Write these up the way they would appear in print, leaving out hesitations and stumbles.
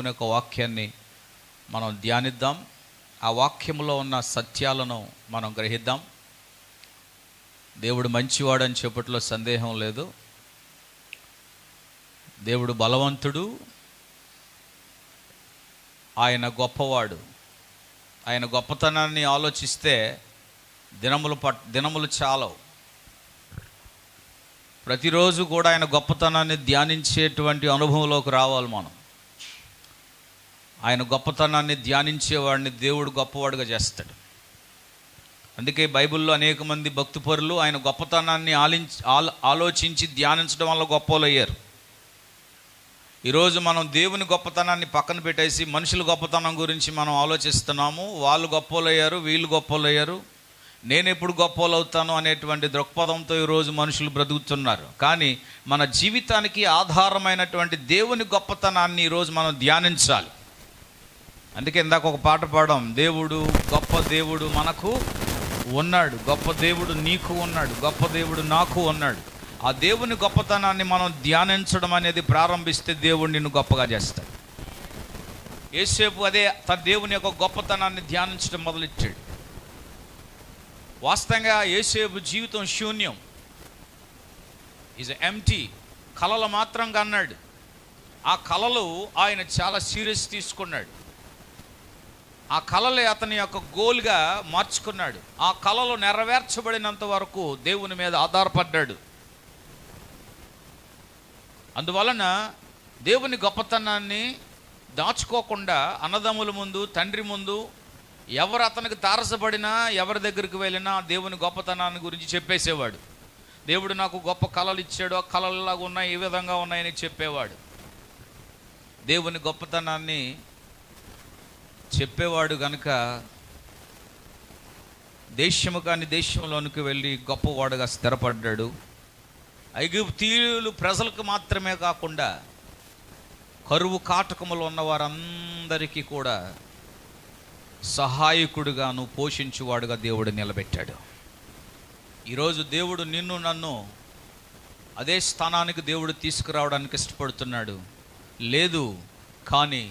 దేవుని యొక్క వాక్యాన్ని మనం ధ్యానిద్దాం. ఆ వాక్యంలో ఉన్న సత్యాలను మనం గ్రహిద్దాం. దేవుడు మంచివాడని చెప్పట్లో సందేహం లేదు. దేవుడు బలవంతుడు, ఆయన గొప్పవాడు. ఆయన గొప్పతనాన్ని ఆలోచిస్తే దినములు చాలవు. ప్రతిరోజు కూడా ఆయన గొప్పతనాన్ని ధ్యానించేటువంటి అనుభవంలోకి రావాలి మనం. ఆయన గొప్పతనాన్ని ధ్యానించేవాడిని దేవుడు గొప్పవాడుగా చేస్తాడు. అందుకే బైబిల్లో అనేక మంది భక్తిపరులు ఆయన గొప్పతనాన్ని ఆలోచించి ధ్యానించడం వల్ల గొప్పలు అయ్యారు. ఈరోజు మనం దేవుని గొప్పతనాన్ని పక్కన పెట్టేసి మనుషుల గొప్పతనం గురించి మనం ఆలోచిస్తున్నాము. వాళ్ళు గొప్పలు అయ్యారు, వీళ్ళు గొప్పలు అయ్యారు, నేను ఎప్పుడు గొప్పలు అవుతాను అనేటువంటి దృక్పథంతో ఈరోజు మనుషులు బ్రతుకుతున్నారు. కానీ మన జీవితానికి ఆధారమైనటువంటి దేవుని గొప్పతనాన్ని ఈరోజు మనం ధ్యానించాలి. అందుకే ఇందాక ఒక పాట పాడాం, దేవుడు గొప్ప దేవుడు మనకు ఉన్నాడు, గొప్ప దేవుడు నీకు ఉన్నాడు, గొప్ప దేవుడు నాకు ఉన్నాడు. ఆ దేవుని గొప్పతనాన్ని మనం ధ్యానించడం అనేది ప్రారంభిస్తే దేవుడు నిన్ను గొప్పగా చేస్తాడు. యేసేపు అదే తన దేవుని యొక్క గొప్పతనాన్ని ధ్యానించడం మొదలెట్టాడు. వాస్తవంగా యేసేపు జీవితం శూన్యం, ఈజ్ ఎంప్టీ. కలలు మాత్రంగా అన్నాడు. ఆ కలలు ఆయన చాలా సీరియస్ తీసుకున్నాడు. ఆ కలలే అతని యొక్క గోల్గా మార్చుకున్నాడు. ఆ కలలు నెరవేర్చబడినంత వరకు దేవుని మీద ఆధారపడ్డాడు. అందువలన దేవుని గొప్పతనాన్ని దాచుకోకుండా అన్నదమ్ముల ముందు, తండ్రి ముందు, ఎవరు అతనికి తారసపడినా, ఎవరి దగ్గరికి వెళ్ళినా దేవుని గొప్పతనాన్ని గురించి చెప్పేసేవాడు. దేవుడు నాకు గొప్ప కళలు ఇచ్చాడు, ఆ కళలాగా ఉన్నాయి, ఈ విధంగా ఉన్నాయని చెప్పేవాడు. దేవుని గొప్పతనాన్ని చెప్పేవాడు కనుక దేశము కాని దేశంలోనికి వెళ్ళి గొప్పవాడుగా స్థిరపడ్డాడు. ఐగుప్తీయులు ప్రజలకు మాత్రమే కాకుండా కరువు కాటకములు ఉన్న వారందరికీ కూడా సహాయకుడుగాను పోషించువాడుగా దేవుడు నిలబెట్టాడు. ఈరోజు దేవుడు నిన్ను నన్ను అదే స్థానానికి దేవుడు తీసుకురావడానికి ఇష్టపడుతున్నాడు. లేదు కానీ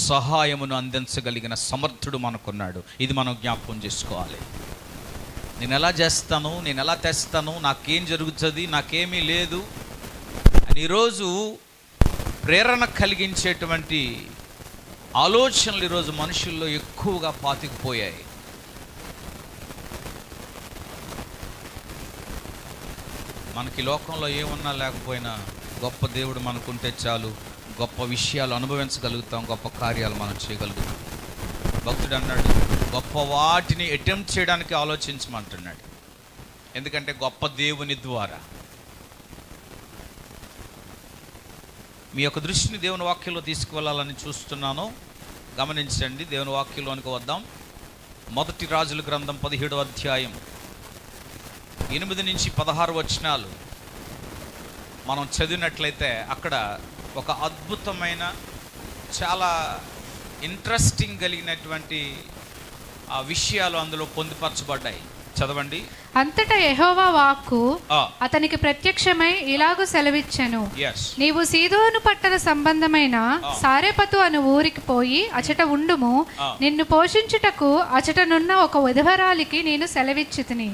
సహాయమును అందించగలిగిన సమర్థుడు మనకున్నాడు. ఇది మనం జ్ఞాపకం చేసుకోవాలి. నేను ఎలా చేస్తాను, నేను ఎలా తెస్తాను, నాకేం జరుగుతుంది, నాకేమీ లేదు అని ఈరోజు ప్రేరణ కలిగించేటువంటి ఆలోచనలు ఈరోజు మనుషుల్లో ఎక్కువగా పాతుకుపోయాయి. మనకి లోకంలో ఏమన్నా లేకపోయినా గొప్ప దేవుడు మనకుంటే చాలు, గొప్ప విషయాలు అనుభవించగలుగుతాం, గొప్ప కార్యాలు మనం చేయగలుగుతాం. భక్తుడు అన్నాడు, గొప్ప వాటిని అటెంప్ట్ చేయడానికి ఆలోచించమంటున్నాడు. ఎందుకంటే గొప్ప దేవుని ద్వారా. మీ యొక్క దృష్టిని దేవుని వాక్యంలో తీసుకువెళ్ళాలని చూస్తున్నాను. గమనించండి, దేవుని వాక్యంలోనికి వద్దాం. 1 రాజుల గ్రంథం 17వ అధ్యాయం 8 నుంచి 16 వచనాలు మనం చదివినట్లయితే అక్కడ ఒక అద్భుతమైన, చాలా ఇంట్రెస్టింగ్ కలిగినటువంటి ఆ విషయాలు అందులో పొందుపరచబడ్డాయి. చదవండి. అంతటా యెహోవా వాక్కు అతనికి ప్రత్యక్షమై ఇలాగు సెలవిచ్చెను, నీవు సీదోను పట్టణ సంబంధమైన సారెపతు అను ఊరికి పోయి అచట ఉండుము. నిన్ను పోషించుటకు అచటనున్న ఒక విధవరాలికి నేను సెలవిచ్చితిని.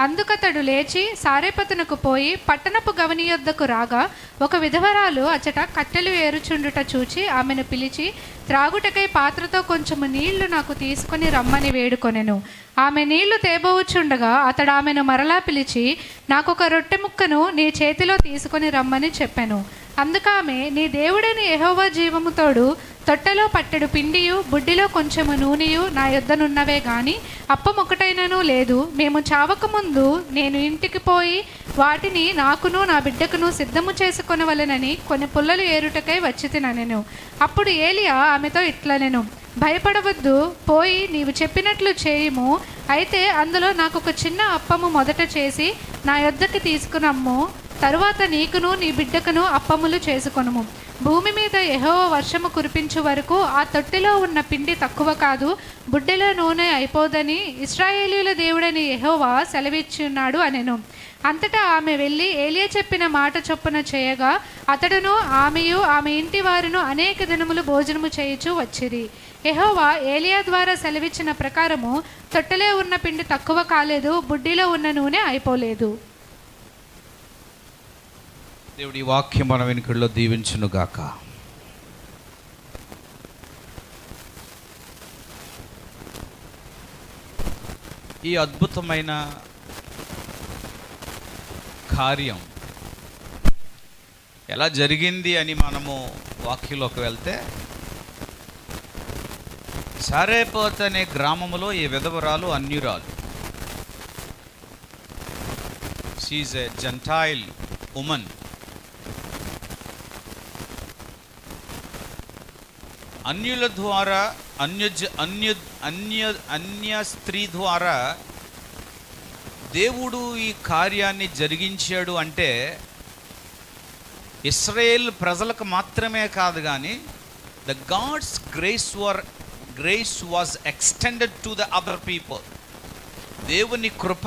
అందుకతడు లేచి సారెపతునకు పోయి పట్టణపు గవని యొద్దకు రాగా ఒక విధవరాలు అచట కట్టెలు ఏరుచుండుట చూచి ఆమెను పిలిచి త్రాగుటకై పాత్రతో కొంచెము నీళ్లు నాకు తీసుకొని రమ్మని వేడుకొనెను. ఆమె నీళ్లు తేబోవుచుండగా అతడు ఆమెను మరలా పిలిచి నాకొక రొట్టె ముక్కను నీ చేతిలో తీసుకొని రమ్మని చెప్పెను. అందుకామె, నీ దేవుడైన యెహోవా జీవముతోడు తొట్టెలో పట్టెడు పిండియు బుడ్డిలో కొంచెము నూనెయు నా యొద్దనున్నవే గాని అప్పమొకటైనను లేదు. మేము చావకముందు నేను ఇంటికి పోయి వాటిని నాకును నా బిడ్డకును సిద్ధము చేసుకొనవలెనని కొన్ని పుల్లలు ఏరుటకై వచ్చితినెను. అప్పుడు ఏలియా ఆమెతో ఇట్లనెను, భయపడవద్దు, పోయి నీవు చెప్పినట్లు చేయుము. అయితే అందులో నాకు ఒక చిన్న అప్పము మొదట చేసి నా యొద్దకి తీసుకునమ్ము. తరువాత నీకును నీ బిడ్డకును అప్పములు చేసుకొనుము. భూమి మీద యెహోవా వర్షము కురిపించు వరకు ఆ తొట్టిలో ఉన్న పిండి తక్కువ కాదు, బుడ్డెలో నూనె అయిపోదని ఇశ్రాయేలీయుల దేవుడని యెహోవా సెలవిచ్చున్నాడు అనెను. అంతటా ఆమె వెళ్ళి ఏలియా చెప్పిన మాట చొప్పున చేయగా అతడును ఆమెయు ఆమె ఇంటి వారును అనేక దినములు భోజనము చేయుచూ వచ్చిరి. యెహోవా ఏలియా ద్వారా సెలవిచ్చిన ప్రకారము తొట్టెలో ఉన్న పిండి తక్కువ కాలేదు, బుడ్డిలో ఉన్న నూనె అయిపోలేదు. దేవుడి వాక్యం మన వెనుకల్లో దీవించునుగాక. ఈ అద్భుతమైన కార్యం ఎలా జరిగింది అని మనము వాక్యంలోకి వెళ్తే, సారేపత్ అనే గ్రామంలో ఈ విధవరాలు అన్యురాలు. She is a gentile woman. అన్యుల ద్వారా అన్య స్త్రీ ద్వారా దేవుడు ఈ కార్యాన్ని జరిగించాడు అంటే ఇశ్రాయేల్ ప్రజలకు మాత్రమే కాదు, కానీ the God's grace was extended to the other people. దేవుని కృప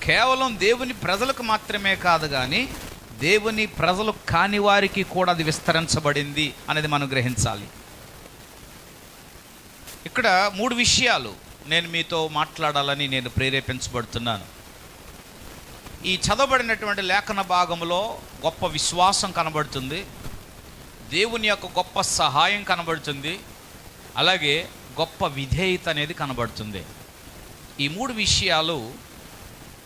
కేవలం దేవుని ప్రజలకు మాత్రమే కాదు, కానీ దేవుని ప్రజలు కాని వారికి కూడా అది విస్తరించబడింది అనేది మనం గ్రహించాలి. ఇక్కడ 3 విషయాలు నేను మీతో మాట్లాడాలని నేను ప్రేరేపించబడుతున్నాను. ఈ చదవబడినటువంటి లేఖన భాగంలో గొప్ప విశ్వాసం కనబడుతుంది, దేవుని యొక్క గొప్ప సహాయం కనబడుతుంది, అలాగే గొప్ప విధేయత అనేది కనబడుతుంది. ఈ 3 విషయాలు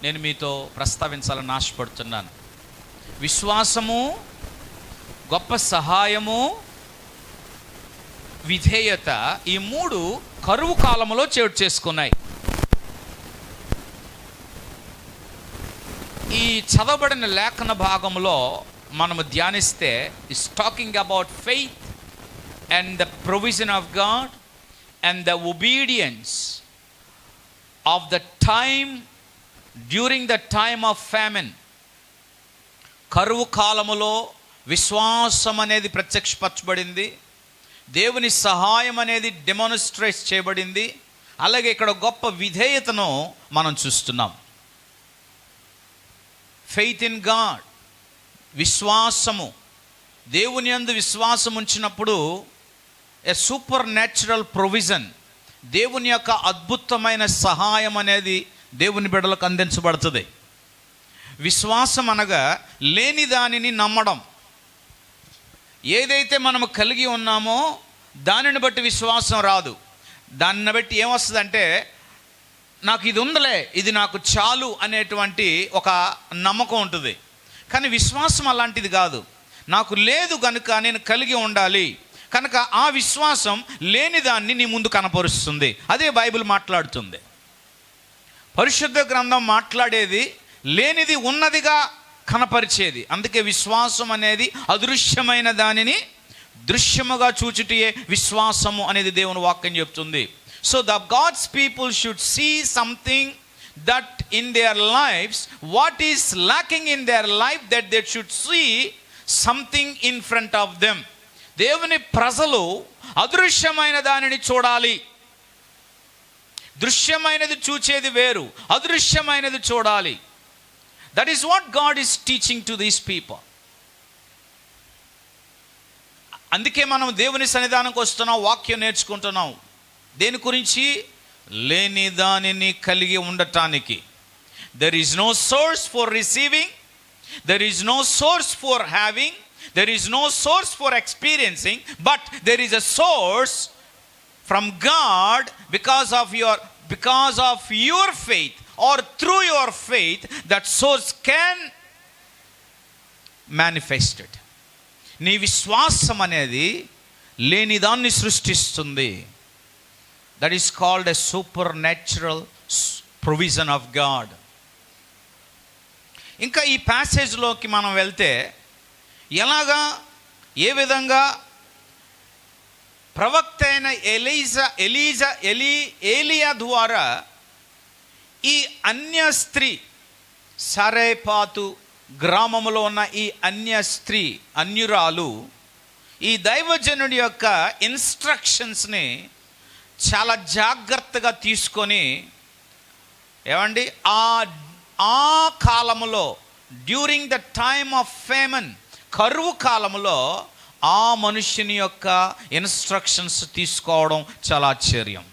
నేను మీతో ప్రస్తావించాలని ఆశపడుతున్నాను. విశ్వాసము, గొప్ప సహాయము, విధేయత, ఈ 3 కరువు కాలంలో చోటు చేసుకున్నాయి. ఈ చదవబడిన లేఖన భాగంలో మనము ధ్యానిస్తే is talking about faith and the provision of God and the obedience of the time during the time of famine. కరువు కాలములో విశ్వాసం అనేది ప్రత్యక్షపరచబడింది, దేవుని సహాయం అనేది డెమాన్స్ట్రేట్ చేయబడింది, అలాగే ఇక్కడ గొప్ప విధేయతను మనం చూస్తున్నాం. ఫెయిత్ ఇన్ గాడ్, విశ్వాసము, దేవుని యందు విశ్వాసం ఉంచినప్పుడు ఏ సూపర్ న్యాచురల్ ప్రొవిజన్, దేవుని యొక్క అద్భుతమైన సహాయం అనేది దేవుని బిడ్డలకు అందించబడుతుంది. విశ్వాసం అనగా లేని దానిని నమ్మడం. ఏదైతే మనము కలిగి ఉన్నామో దానిని బట్టి విశ్వాసం రాదు. దాన్ని బట్టి ఏమొస్తుందంటే, నాకు ఇది ఉందలే, ఇది నాకు చాలు అనేటువంటి ఒక నమ్మకం ఉంటుంది. కానీ విశ్వాసం అలాంటిది కాదు. నాకు లేదు కనుక నేను కలిగి ఉండాలి కనుక ఆ విశ్వాసం లేని దాన్ని నీ ముందు కనపరుస్తుంది. అదే బైబిల్ మాట్లాడుతుంది. పరిశుద్ధ గ్రంథం మాట్లాడేది లేనిది ఉన్నదిగా కనపరిచేది. అందుకే విశ్వాసం అనేది అదృశ్యమైన దానిని దృశ్యముగా చూచుటయే విశ్వాసము అనేది దేవుని వాక్యం చెప్తుంది. So the God's people should see something that in their lives, what is lacking in their life, that they should see something in front of them. దేవుని ప్రజలు అదృశ్యమైన దానిని చూడాలి. దృశ్యమైనది చూచేది వేరు, అదృశ్యమైనది చూడాలి. That is what God is teaching to these people. అందుకే మనం దేవుని సన్నిధానంకి వస్తున్నాం, వాక్యం నేర్చుకుంటున్నాం. దేని గురించి? లేని దానిని కలిగి ఉండటానికి. There is no source for receiving, there is no source for having, there is no source for experiencing, but there is a source from God because of your faith, or through your faith that source can manifest it. నీ విశ్వాసం అనేది లేని దాన్ని సృష్టిస్తుంది. That is called a supernatural provision of God. ఇంకా ఈ ప్యాసేజ్లోకి మనం వెళ్తే ఎలాగా, ఏ విధంగా ప్రవక్త అయిన ఏలియా ద్వారా ఈ అన్య స్త్రీ, సారేపాతు గ్రామంలో ఉన్న ఈ అన్యురాలు ఈ దైవజనుడి యొక్క ఇన్స్ట్రక్షన్స్ని చాలా జాగ్రత్తగా తీసుకొని ఏమండి ఆ కాలములో డ్యూరింగ్ ద టైమ్ ఆఫ్ ఫేమన్, కరువు కాలంలో ఆ మనుష్యుని యొక్క ఇన్స్ట్రక్షన్స్ తీసుకోవడం చాలా ఆశ్చర్యం.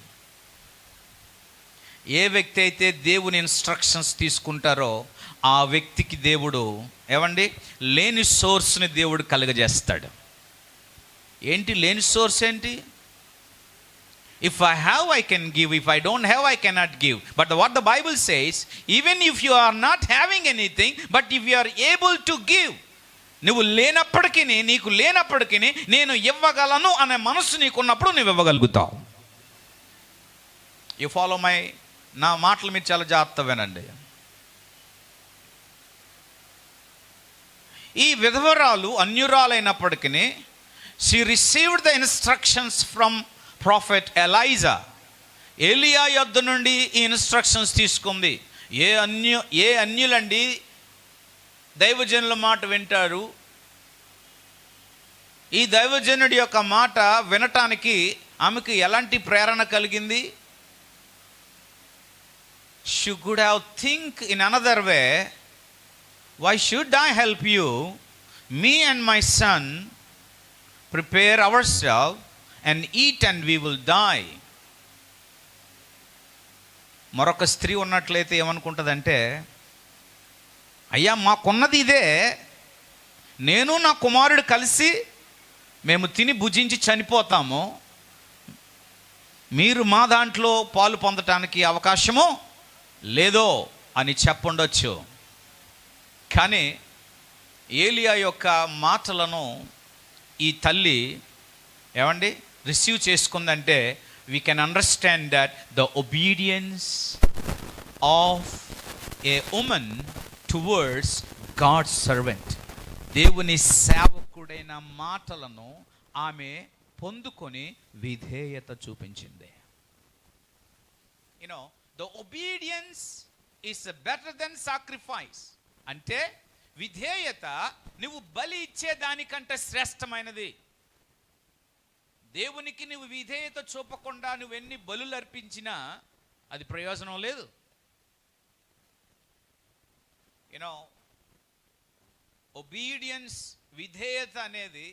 ఏ వ్యక్తి అయితే దేవుని ఇన్స్ట్రక్షన్స్ తీసుకుంటారో ఆ వ్యక్తికి దేవుడు ఏమండి లేని సోర్స్ని దేవుడు కలుగజేస్తాడు. ఏంటి లేని సోర్స్ ఏంటి? If I have, I can give. If I don't have, I cannot give. But what the Bible says, even if you are not having anything, but if you are able to give, నువ్వు లేనప్పటికీ, నీకు లేనప్పటికీ నేను ఇవ్వగలను అనే మనసు నీకున్నప్పుడు నువ్వు ఇవ్వగలుగుతావు. You follow my, నా మాటలు మీరు చాలా జాగ్రత్త వినండి. ఈ విధవరాలు అన్యురాలైనప్పటికీ she received the instructions from prophet Elijah. ఏలియా యొద్ద నుండి ఈ ఇన్స్ట్రక్షన్స్ తీసుకుంది. ఏ అన్యులండి దైవజనుల మాట వింటారు? ఈ దైవజనుడి యొక్క మాట వినటానికి ఆమెకు ఎలాంటి ప్రేరణ కలిగింది? She could have think in another way. Why should I help you? Me and my son prepare ourselves and eat and we will die. మరొక స్త్రీ ఉన్నట్లయితే ఏమనుకుంటుందంటే, అయ్యా మాకున్నది ఇదే, నేను నా కుమారుడు కలిసి మేము తిని భుజించి చనిపోతాము, మీరు మా దాంట్లో పాలు పొందటానికి అవకాశము లేదో అని చెప్పుండొచ్చు. కానీ ఏలియా యొక్క మాటలను ఈ తల్లి ఏమండి రిసీవ్ చేసుకుందంటే we can understand that the obedience of a women towards God's servant, దేవుని సేవకుడైన మాటలను ఆమె పొందుకొని విధేయత చూపించింది. You know the obedience is better then sacrifice. అంటే విధేయత నువ్వు బలి ఇచ్చే దానికంటే శ్రేష్టమైనది. దేవునికి నువ్వు విధేయత చూపకుండా నువ్వెన్ని బలులు అర్పించినా అది ప్రయోజనం లేదు. యూనో ఒబీడియన్స్, విధేయత అనేది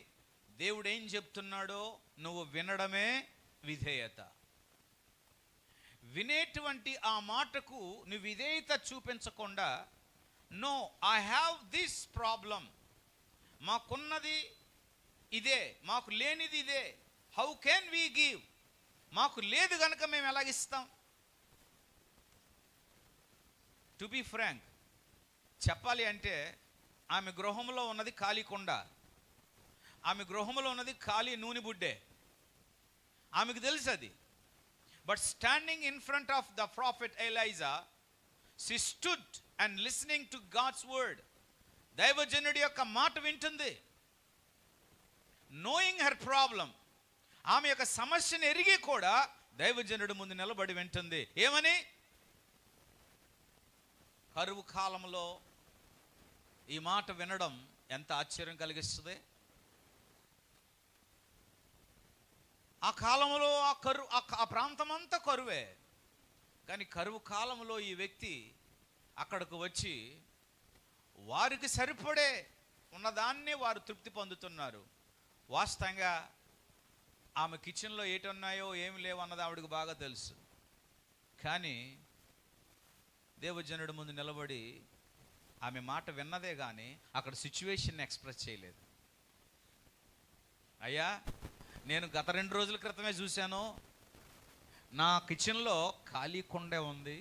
దేవుడు ఏం చెప్తున్నాడో నువ్వు వినడమే విధేయత. వినేటువంటి ఆ మాటకు నువ్వు విధేయత చూపించకుండా, no I have this problem, మాకున్నది ఇదే, మాకు లేనిది ఇదే, హౌ కెన్ వీ గివ్, మాకు లేదు కనుక మేము ఎలాగిస్తాం? టు బి ఫ్రాంక్ చెప్పాలి అంటే, ఆమె గృహంలో ఉన్నది ఖాళీ కుండ, ఆమె గృహంలో ఉన్నది ఖాళీ నూనె బుడ్డే, ఆమెకు తెలుసు అది. But standing in front of the prophet Elijah, she stood and listening to God's word. దైవజనుడి యొక్క మాట వింటుంది. knowing her problem, ఆమె యొక్క సమస్యను ఎరిగి కూడా దైవజనుడి ముందు నిలబడి వింటుంది. ఏమని? కరువు కాలంలో ఈ మాట వినడం ఎంత ఆశ్చర్యం కలిగిస్తుంది. ఆ కాలంలో ఆ ప్రాంతం అంతా కరువే, కానీ కరువు కాలంలో ఈ వ్యక్తి అక్కడికి వచ్చి వారికి సరిపడే ఉన్నదాన్నే వారు తృప్తి పొందుతున్నారు. వాస్తవంగా ఆమె కిచెన్లో ఏటున్నాయో ఏమి లేవు అన్నది ఆవిడకి బాగా తెలుసు. కానీ దేవజనుడి ముందు నిలబడి ఆమె మాట విన్నదే కానీ అక్కడ సిచ్యువేషన్ ఎక్స్ప్రెస్ చేయలేదు. అయ్యా, నేను గత 2 రోజుల క్రితమే చూశాను, నా కిచెన్లో ఖాళీ కుండే ఉంది,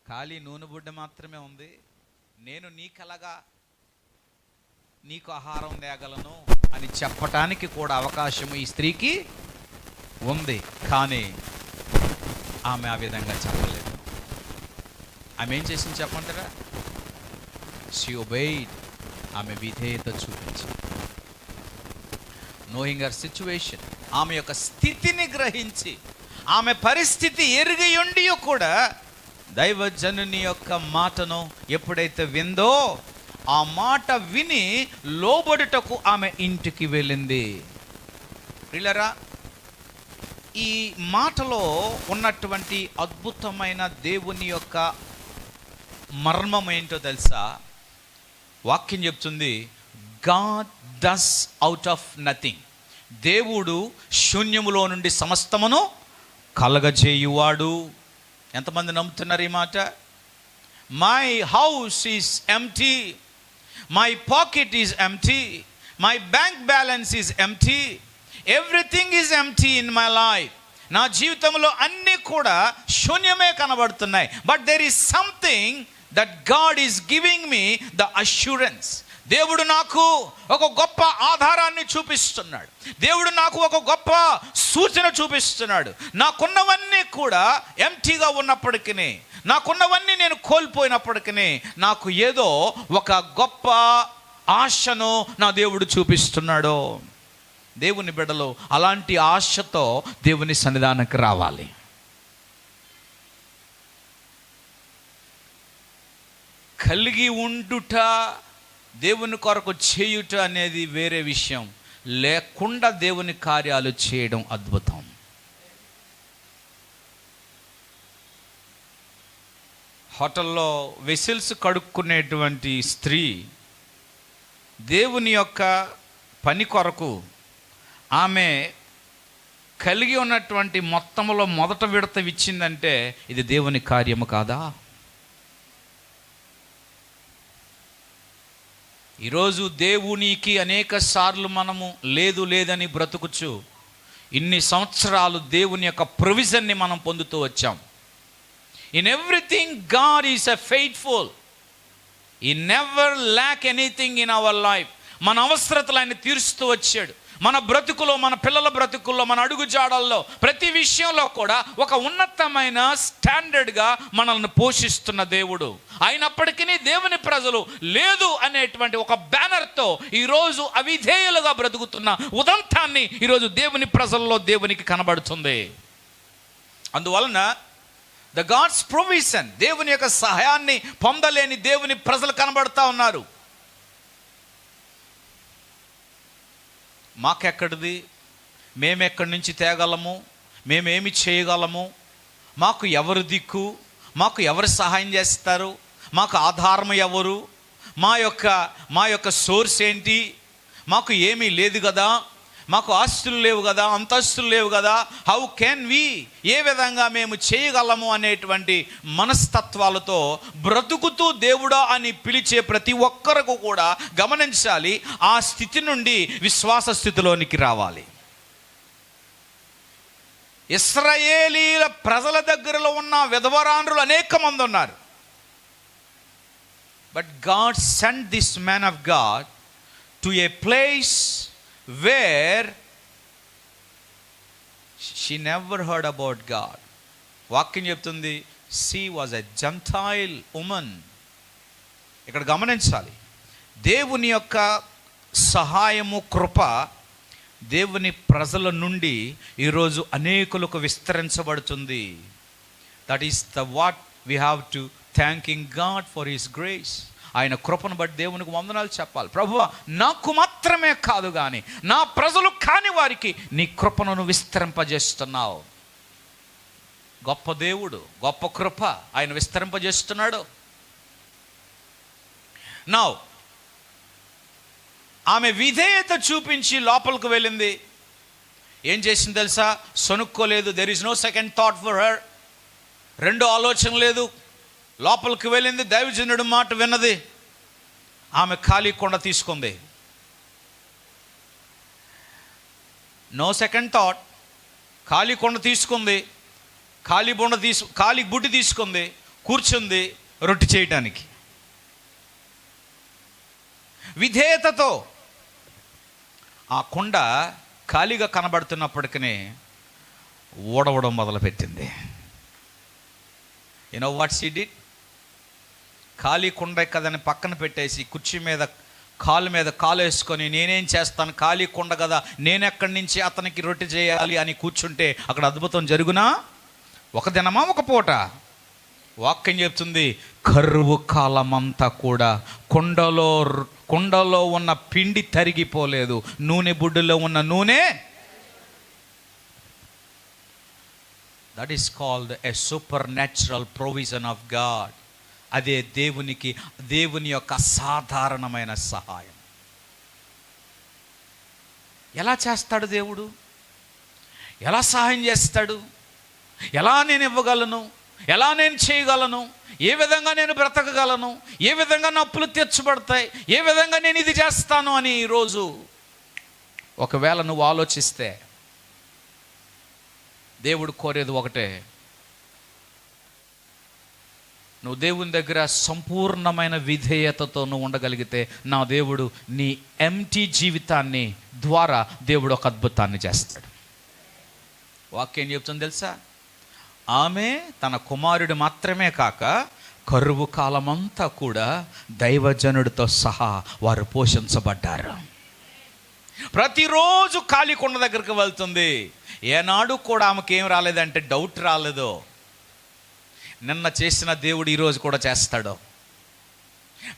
ఖాళీ నూనె బుడ్డ మాత్రమే ఉంది, నేను నీకలాగా నీకు ఆహారం తేగలను అని చెప్పటానికి కూడా అవకాశం ఈ స్త్రీకి ఉంది. కానీ ఆమె ఆ విధంగా చెప్పలేదు. ఆమె ఏం చేసింది చెప్పంటారా? షీ ఒబేయిడ్. ఆమె విధేయత చూపించింది. నోయింగ్ హర్ సిచ్యువేషన్, ఆమె యొక్క స్థితిని గ్రహించి, ఆమె పరిస్థితి ఎరిగి ఉండి కూడా దైవజనుని యొక్క మాటను ఎప్పుడైతే విందో ఆ మాట విని లోబడుటకు ఆమె ఇంటికి వెళ్ళింది. ప్రియులారా, ఈ మాటలో ఉన్నటువంటి అద్భుతమైన దేవుని యొక్క మర్మం ఏంటో తెలుసా? వాక్యం చెప్తుంది, God does out of nothing. దేవుడు శూన్యములో నుండి సమస్తమును కలగజేయువాడు. ఎంతమంది నమ్ముతున్నారు ఈ మాట? My house is empty, my pocket is empty, my bank balance is empty, everything is empty in my life. నా జీవితంలో అన్నీ కూడా శూన్యమే కనబడుతున్నాయి. But there is something that God is giving me the assurance. దేవుడు నాకు ఒక గొప్ప ఆధారాన్ని చూపిస్తున్నాడు. దేవుడు నాకు ఒక గొప్ప సూచన చూపిస్తున్నాడు. నాకున్నవన్నీ కూడా ఎంప్టీగా ఉన్నప్పటికీ, నాకున్నవన్నీ నేను కోల్పోయినప్పటికీ, నాకు ఏదో ఒక గొప్ప ఆశను నా దేవుడు చూపిస్తున్నాడు. దేవుని బిడ్డలు అలాంటి ఆశతో దేవుని సన్నిధానానికి రావాలి. కలిగి ఉండుట, దేవుని కొరకు చేయుట అనేది వేరే విషయం. లేకుండా దేవుని కార్యాలు చేయడం అద్భుతం. హోటల్లో వెసిల్స్ కడుక్కునేటువంటి స్త్రీ దేవుని యొక్క పని కొరకు ఆమె కలిగి ఉన్నటువంటి మొత్తంలో మొదట విడత ఇచ్చిందంటే ఇది దేవుని కార్యము కాదా? ఈరోజు దేవునికి అనేక సార్లు మనము లేదు లేదని బ్రతుకుచు ఇన్ని సంవత్సరాలు దేవుని యొక్క ప్రొవిజన్ని మనం పొందుతూ వచ్చాం. In everything God is a faithful. We never lack anything in our life. మన అవసరతలు ఆయన తీరుస్తూ వచ్చాడు. మన బ్రతుకులో, మన పిల్లల బ్రతుకుల్లో, మన అడుగుజాడల్లో ప్రతి విషయంలో కూడా ఒక ఉన్నతమైన స్టాండర్డ్గా మనల్ని పోషిస్తున్న దేవుడు. అయినప్పటికీ దేవుని ప్రజలు లేదు అనేటువంటి ఒక బ్యానర్తో ఈరోజు అవిధేయులుగా బ్రతుకుతున్న ఉదంతాన్ని ఈరోజు దేవుని ప్రజల్లో దేవునికి కనబడుతుంది. అందువలన ద గాడ్స్ ప్రొవిజన్, దేవుని యొక్క సహాయాన్ని పొందలేని దేవుని ప్రజలు కనబడుతూ ఉన్నారు. మాకెక్కడిది? మేమెక్కడి నుంచి తేగలము? మేమేమి చేయగలము? మాకు ఎవరు దిక్కు? మాకు ఎవరు సహాయం చేస్తారు? మాకు ఆధారం ఎవరు? మా యొక్క సోర్స్ ఏంటి? మాకు ఏమీ లేదు కదా, మాకు ఆస్తులు లేవు కదా, అంతస్తులు లేవు కదా, హౌ కెన్ వి, ఏ విధంగా మేము చేయగలము అనేటువంటి మనస్తత్వాలతో బ్రతుకుతూ దేవుడా అని పిలిచే ప్రతి ఒక్కరికి కూడా గమనించాలి, ఆ స్థితి నుండి విశ్వాస స్థితిలోనికి రావాలి. ఇశ్రాయేలీల ప్రజల దగ్గరలో ఉన్న విధవరాండ్రులు అనేక మంది ఉన్నారు. But God sent this man of God to a place where she never heard about God. వాక్యం చెప్తుంది, she was a Gentile woman. ఇక్కడ గమనించాలి, దేవుని యొక్క సహాయము, కృప దేవుని ప్రజల నుండి ఈరోజు అనేకులకు విస్తరించబడుతుంది. That is the what we have to thanking God for his grace. ఆయన కృపను బట్టి దేవునికి వందనాలు చెప్పాలి. ప్రభువా, నాకు మాత్రమే కాదు కానీ నా ప్రజలు కాని వారికి నీ కృపను విస్తరింపజేస్తున్నావు. గొప్ప దేవుడు, గొప్ప కృప ఆయన విస్తరింపజేస్తున్నాడు. నౌ ఆమె విధేయత చూపించి లోపలికి వెళ్ళింది. ఏం చేసింది తెలుసా? సొనుక్కోలేదు. There is no second thought for her. రెండో ఆలోచన లేదు. లోపలికి వెళ్ళింది, దైవజనుడి మాట విన్నది. ఆమె ఖాళీ కొండ తీసుకుంది. No second thought. ఖాళీ కొండ తీసుకుంది. ఖాళీ బుడ్డి తీసుకుంది, కూర్చుంది రొట్టె చేయటానికి. విధేయతతో ఆ కొండ ఖాళీగా కనబడుతున్నప్పటికీ ఓడవడం మొదలుపెట్టింది. You know what she did? ఖాళీ కుండ కదని పక్కన పెట్టేసి కుర్చీ మీద కాలు వేసుకొని నేనేం చేస్తాను, ఖాళీ కుండ కదా, నేనెక్కడి నుంచి అతనికి రొట్టె చేయాలి అని కూర్చుంటే అక్కడ అద్భుతం జరుగునా? ఒక దినమా, ఒక పూట? వాక్యం చెప్తుంది, కరువు కాలమంతా కూడా కుండలో ఉన్న పిండి తరిగిపోలేదు, నూనె బుడ్డులో ఉన్న నూనె. That is called a super natural provision of God. అదే దేవుని యొక్క సాధారణమైన సహాయం. ఎలా చేస్తాడు దేవుడు? ఎలా సహాయం చేస్తాడు? ఎలా నేను ఇవ్వగలను? ఎలా నేను చేయగలను? ఏ విధంగా నేను బ్రతకగలను? ఏ విధంగా నా అప్పులు తీర్చబడతాయి? ఏ విధంగా నేను ఇది చేస్తాను అని ఈరోజు ఒకవేళ నువ్వు ఆలోచిస్తే, దేవుడు కోరేది ఒకటే, నువ్వు దేవుని దగ్గర సంపూర్ణమైన విధేయతతో నువ్వు ఉండగలిగితే, నా దేవుడు నీ ఎంటీ జీవితాన్ని ద్వారా దేవుడు ఒక అద్భుతాన్ని చేస్తాడు. వాక్యం చెప్తుంది తెలుసా? ఆమె తన కుమారుడు మాత్రమే కాక కరువు కాలమంతా కూడా దైవజనుడితో సహా వారు పోషించబడ్డారు. ప్రతిరోజు ఖాళీ కొండ దగ్గరికి వెళ్తుంది. ఏనాడు కూడా ఆమెకి ఏం రాలేదంటే డౌట్ రాలేదు. నిన్న చేసిన దేవుడు ఈరోజు కూడా చేస్తాడు.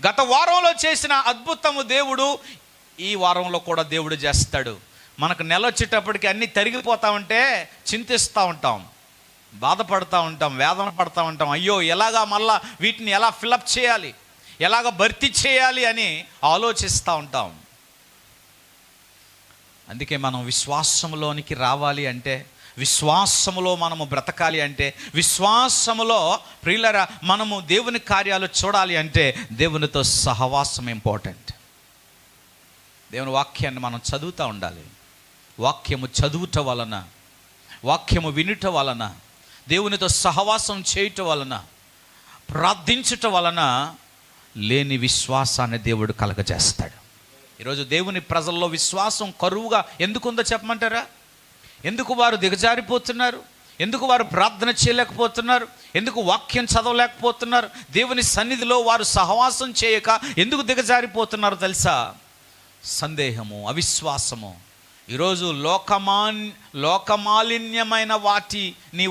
గత వారంలో చేసిన అద్భుతము దేవుడు ఈ వారంలో కూడా దేవుడు చేస్తాడు. మనకు నెల వచ్చేటప్పటికి అన్నీ తరిగిపోతా ఉంటే చింతిస్తూ ఉంటాం, బాధపడుతూ ఉంటాం, వేదన పడుతూ ఉంటాం. అయ్యో ఎలాగా మళ్ళా వీటిని ఎలా ఫిలప్ చేయాలి, ఎలాగ భర్తీ చేయాలి అని ఆలోచిస్తూ ఉంటాం. అందుకే మనం విశ్వాసంలోనికి రావాలి అంటే, విశ్వాసములో మనము బ్రతకాలి అంటే, విశ్వాసములో ప్రియులరా మనము దేవుని కార్యాలు చూడాలి అంటే, దేవునితో సహవాసం ఇంపార్టెంట్. దేవుని వాక్యాన్ని మనం చదువుతూ ఉండాలి. వాక్యము చదువుట వలన, వాక్యము వినుట వలన, దేవునితో సహవాసం చేయుట వలన, ప్రార్థించుట వలన లేని విశ్వాసాన్ని దేవుడు కలగజేస్తాడు. ఈరోజు దేవుని ప్రజల్లో విశ్వాసం కరువుగా ఎందుకుందో చెప్పమంటారా? ఎందుకు వారు దిగజారిపోతున్నారు? ఎందుకు వారు ప్రార్థన చేయలేకపోతున్నారు? ఎందుకు వాక్యం చదవలేకపోతున్నారు? దేవుని సన్నిధిలో వారు సహవాసం చేయక ఎందుకు దిగజారిపోతున్నారు తెలుసా? సందేహము, అవిశ్వాసము. ఈరోజు లోకమాలిన్యమైన వాటిని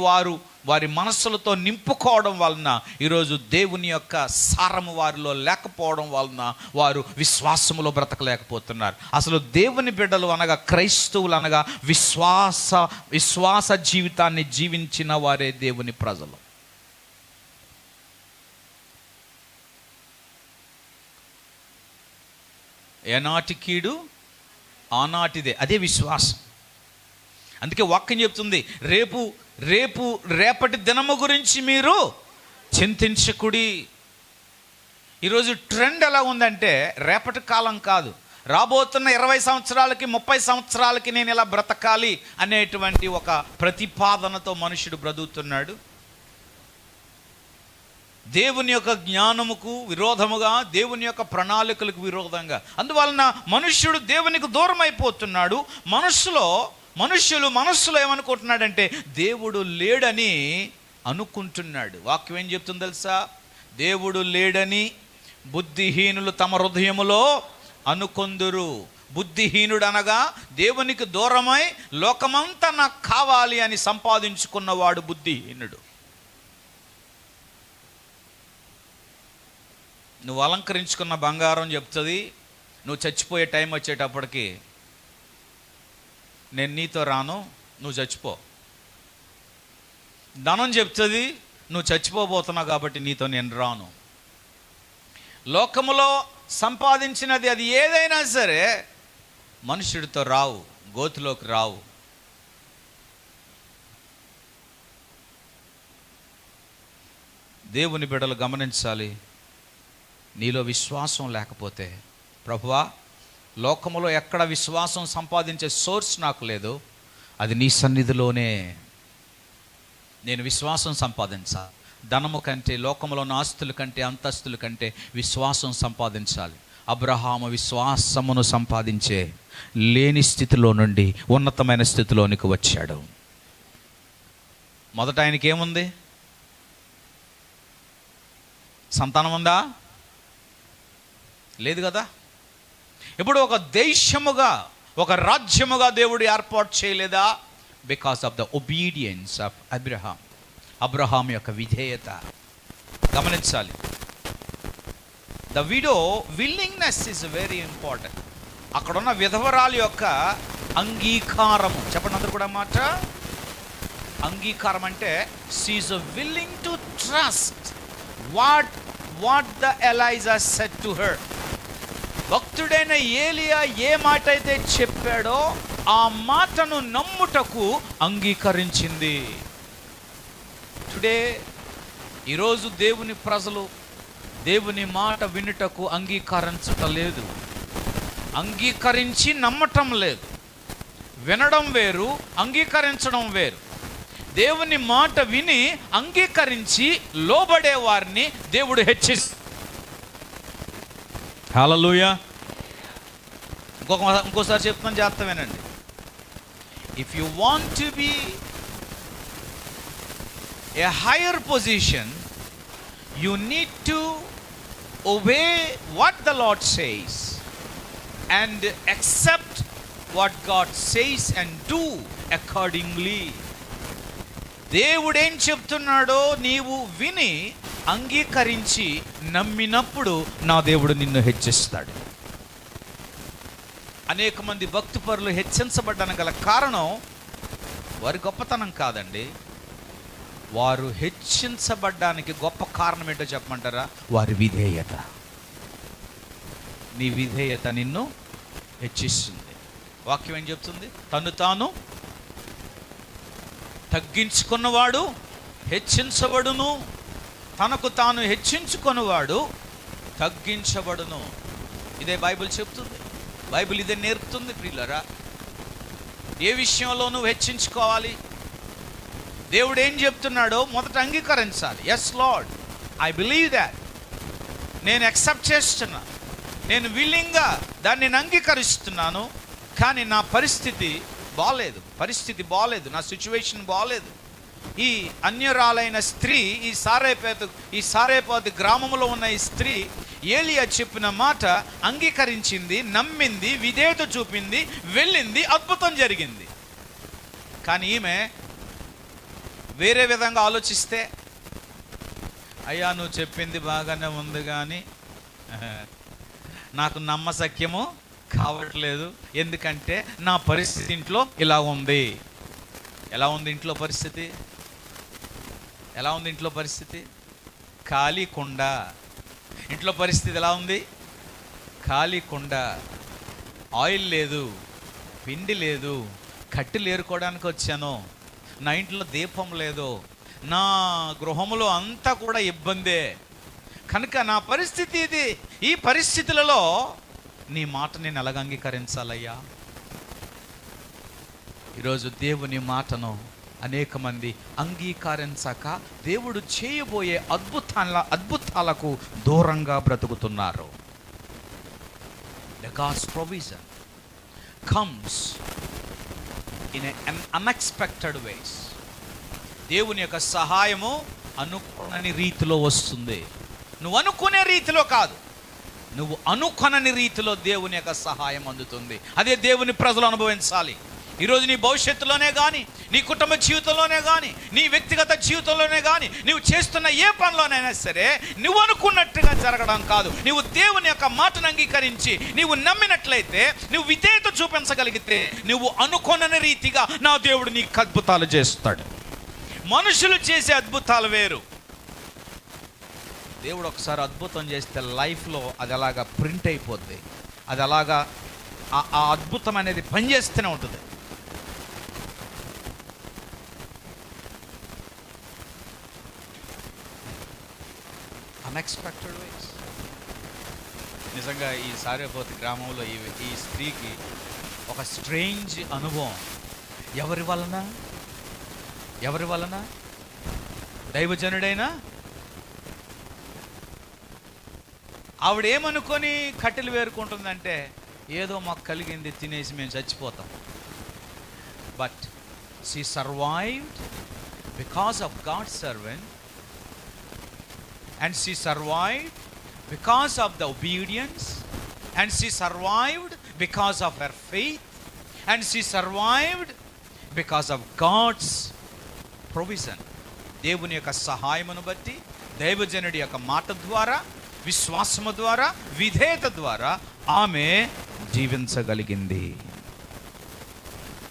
వారి మనస్సులతో నింపుకోవడం వలన ఈరోజు దేవుని యొక్క సారము వారిలో లేకపోవడం వలన వారు విశ్వాసములో బ్రతకలేకపోతున్నారు. అసలు దేవుని బిడ్డలు అనగా, క్రైస్తవులు అనగా విశ్వాస జీవితాన్ని జీవించిన వారే దేవుని ప్రజలు. ఏనాటి కీడు ఆనాటిదే, అదే విశ్వాసం. అందుకే వాక్యం చెప్తుంది, రేపటి దినము గురించి మీరు చింతించకుడి. ఈరోజు ట్రెండ్ ఎలా ఉందంటే, రేపటి కాలం కాదు, రాబోతున్న 20 సంవత్సరాలకి 30 సంవత్సరాలకి నేను ఇలా బ్రతకాలి అనేటువంటి ఒక ప్రతిపాదనతో మనుషుడు బ్రతుకుతున్నాడు. దేవుని యొక్క జ్ఞానముకు విరోధముగా, దేవుని యొక్క ప్రణాళికలకు విరోధంగా. అందువలన మనుష్యుడు దేవునికి దూరం అయిపోతున్నాడు. మనస్సులో ఏమనుకుంటున్నాడంటే దేవుడు లేడని అనుకుంటున్నాడు. వాక్యం ఏం చెప్తుంది తెలుసా? దేవుడు లేడని బుద్ధిహీనులు తమ హృదయములో అనుకొందురు. బుద్ధిహీనుడు అనగా దేవునికి దూరమై లోకమంతా నాకు కావాలి అని సంపాదించుకున్నవాడు బుద్ధిహీనుడు. నువ్వు అలంకరించుకున్న బంగారం చెప్తుంది, నువ్వు చచ్చిపోయే టైం వచ్చేటప్పటికి నేను నీతో రాను, నువ్వు చచ్చిపో. ధనం చెప్తుంది, నువ్వు చచ్చిపోబోతున్నావు కాబట్టి నీతో నేను రాను. లోకములో సంపాదించినది అది ఏదైనా సరే మనుషుడితో రావు, గోతిలోకి రావు. దేవుని బిడ్డలు గమనించాలి. నీలో విశ్వాసం లేకపోతే, ప్రభువా లోకములో ఎక్కడ విశ్వాసం సంపాదించే సోర్స్ నాకు లేదు, అది నీ సన్నిధిలోనే నేను విశ్వాసం సంపాదించాలి. ధనము కంటే, లోకములో ఉన్న ఆస్తుల కంటే, అంతస్తుల కంటే విశ్వాసం సంపాదించాలి. అబ్రహాము విశ్వాసమును సంపాదించే లేని స్థితిలో నుండి ఉన్నతమైన స్థితిలోనికి వచ్చాడు. మొదట ఆయనకి ఏముంది? సంతానం ఉందా? లేదు కదా. ఇప్పుడు ఒక దేశముగా, ఒక రాజ్యముగా దేవుడు ఏర్పాటు చేయలేదా? Because of the obedience of Abraham. Abraham యొక్క విధేయత. గమనించాలి. The widow willingness is very important. అక్కడున్న విధవరాలు యొక్క అంగీకారము, చెప్పండి అందరూ కూడా మాట. అంగీకారం అంటే she is willing to trust what the Elijah said to her. భక్తుడైన ఏలియా ఏ మాట అయితే చెప్పాడో ఆ మాటను నమ్ముటకు అంగీకరించింది. టుడే ఈరోజు దేవుని ప్రజలు దేవుని మాట వినుటకు అంగీకరించటం లేదు, అంగీకరించి నమ్మటం లేదు. వినడం వేరు, అంగీకరించడం వేరు. దేవుని మాట విని అంగీకరించి లోబడే వారిని దేవుడు హెచ్చిస్తాడు. హల్లెలూయా. ఇంకోసారి చెప్తున్నాను, జాగ్రత్త వినండి. If you want to be A higher position, you need to obey what the Lord says and accept what God says and do accordingly. దేవుడు ఏం చెప్తున్నాడో నీవు విని అంగీకరించి నమ్మినప్పుడు నా దేవుడు నిన్ను హెచ్చిస్తాడు. అనేక మంది భక్తిపరులు హెచ్చించబడ్డానికి గల కారణం వారి గొప్పతనం కాదండి. వారు హెచ్చించబడ్డానికి గొప్ప కారణం ఏంటో చెప్పమంటారా? వారి విధేయత. నీ విధేయత నిన్ను హెచ్చిస్తుంది. వాక్యం ఏం చెప్తుంది? తను తాను తగ్గించుకున్నవాడు హెచ్చించబడును, తనకు తాను హెచ్చించుకున్నవాడు తగ్గించబడును. ఇదే బైబిల్ చెప్తుంది, బైబిల్ ఇదే నేర్పుతుంది. ప్రియులారా, ఏ విషయంలో నువ్వు హెచ్చించుకోవాలి? దేవుడు ఏం చెప్తున్నాడో మొదట అంగీకరించాలి. Yes Lord, I believe that. నేను యాక్సెప్ట్ చేస్తున్నా, నేను విల్లింగ్గా దాన్ని నేను అంగీకరిస్తున్నాను. కానీ నా పరిస్థితి బాలేదు, నా సిచ్యువేషన్ బాలేదు. ఈ అన్యరాలైన స్త్రీ, ఈ సారేపాతు గ్రామంలో ఉన్న ఈ స్త్రీ ఏలియా చెప్పిన మాట అంగీకరించింది, నమ్మింది, విధేయత చూపింది, వెళ్ళింది, అద్భుతం జరిగింది. కానీ ఈమె వేరే విధంగా ఆలోచిస్తే, అయ్యా నువ్వు చెప్పింది బాగానే ఉంది కానీ నాకు నమ్మశక్యము కావట్లేదు, ఎందుకంటే నా పరిస్థితి ఇంట్లో ఇలా ఉంది. ఎలా ఉంది ఇంట్లో పరిస్థితి? ఎలా ఉంది ఇంట్లో పరిస్థితి? ఖాళీ కుండ. ఇంట్లో పరిస్థితి ఎలా ఉంది? ఖాళీ కుండ. ఆయిల్ లేదు, పిండి లేదు, కట్టెలు ఏరుకోవడానికి వచ్చాను, నా ఇంట్లో దీపం లేదు, నా గృహంలో అంతా కూడా ఇబ్బందే, కనుక నా పరిస్థితి ఇది. ఈ పరిస్థితులలో నీ మాట నేను ఎలాగ అంగీకరించాలయ్యా? ఈరోజు దేవుని మాటను అనేక మంది అంగీకరించక దేవుడు చేయబోయే అద్భుతాలకు దూరంగా బ్రతుకుతున్నారు. God's provision comes in an unexpected ways. దేవుని యొక్క సహాయము అనుకోని రీతిలో వస్తుంది. నువ్వు అనుకునే రీతిలో కాదు, నువ్వు అనుకొనని రీతిలో దేవుని యొక్క సహాయం అందుతుంది. అదే దేవుని ప్రజలు అనుభవించాలి. ఈరోజు నీ భవిష్యత్తులోనే కానీ, నీ కుటుంబ జీవితంలోనే కానీ, నీ వ్యక్తిగత జీవితంలోనే కానీ, నువ్వు చేస్తున్న ఏ పనిలోనైనా సరే నువ్వు అనుకున్నట్టుగా జరగడం కాదు. నువ్వు దేవుని యొక్క మాటను అంగీకరించి నువ్వు నమ్మినట్లయితే, నువ్వు విధేయత చూపించగలిగితే, నువ్వు అనుకోనని రీతిగా నా దేవుడు నీకు అద్భుతాలు చేస్తాడు. మనుషులు చేసే అద్భుతాలు వేరు. దేవుడు ఒకసారి అద్భుతం చేస్తే లైఫ్లో అది అలాగా ప్రింట్ అయిపోద్ది. అది అలాగా ఆ అద్భుతం అనేది పనిచేస్తూనే ఉంటుంది. Unexpected ways. నిజంగా ఈ సారేపాతు గ్రామంలో ఈ స్త్రీకి ఒక స్ట్రేంజ్ అనుభవం. ఎవరి వలన? దైవజనుడైనా ఆవిడేమనుకొని కట్టెలు వేరుకుంటుందంటే, ఏదో మాకు కలిగింది తినేసి మేము చచ్చిపోతాం. But she survived because of God's servant, and she survived because of the obedience, and she survived because of her faith, and she survived because of God's provision. దేవుని యొక్క సహాయమును బట్టి, దైవజనుడి యొక్క మాట ద్వారా, విశ్వాసము ద్వారా, విధేయత ద్వారా ఆమె జీవించగలిగింది.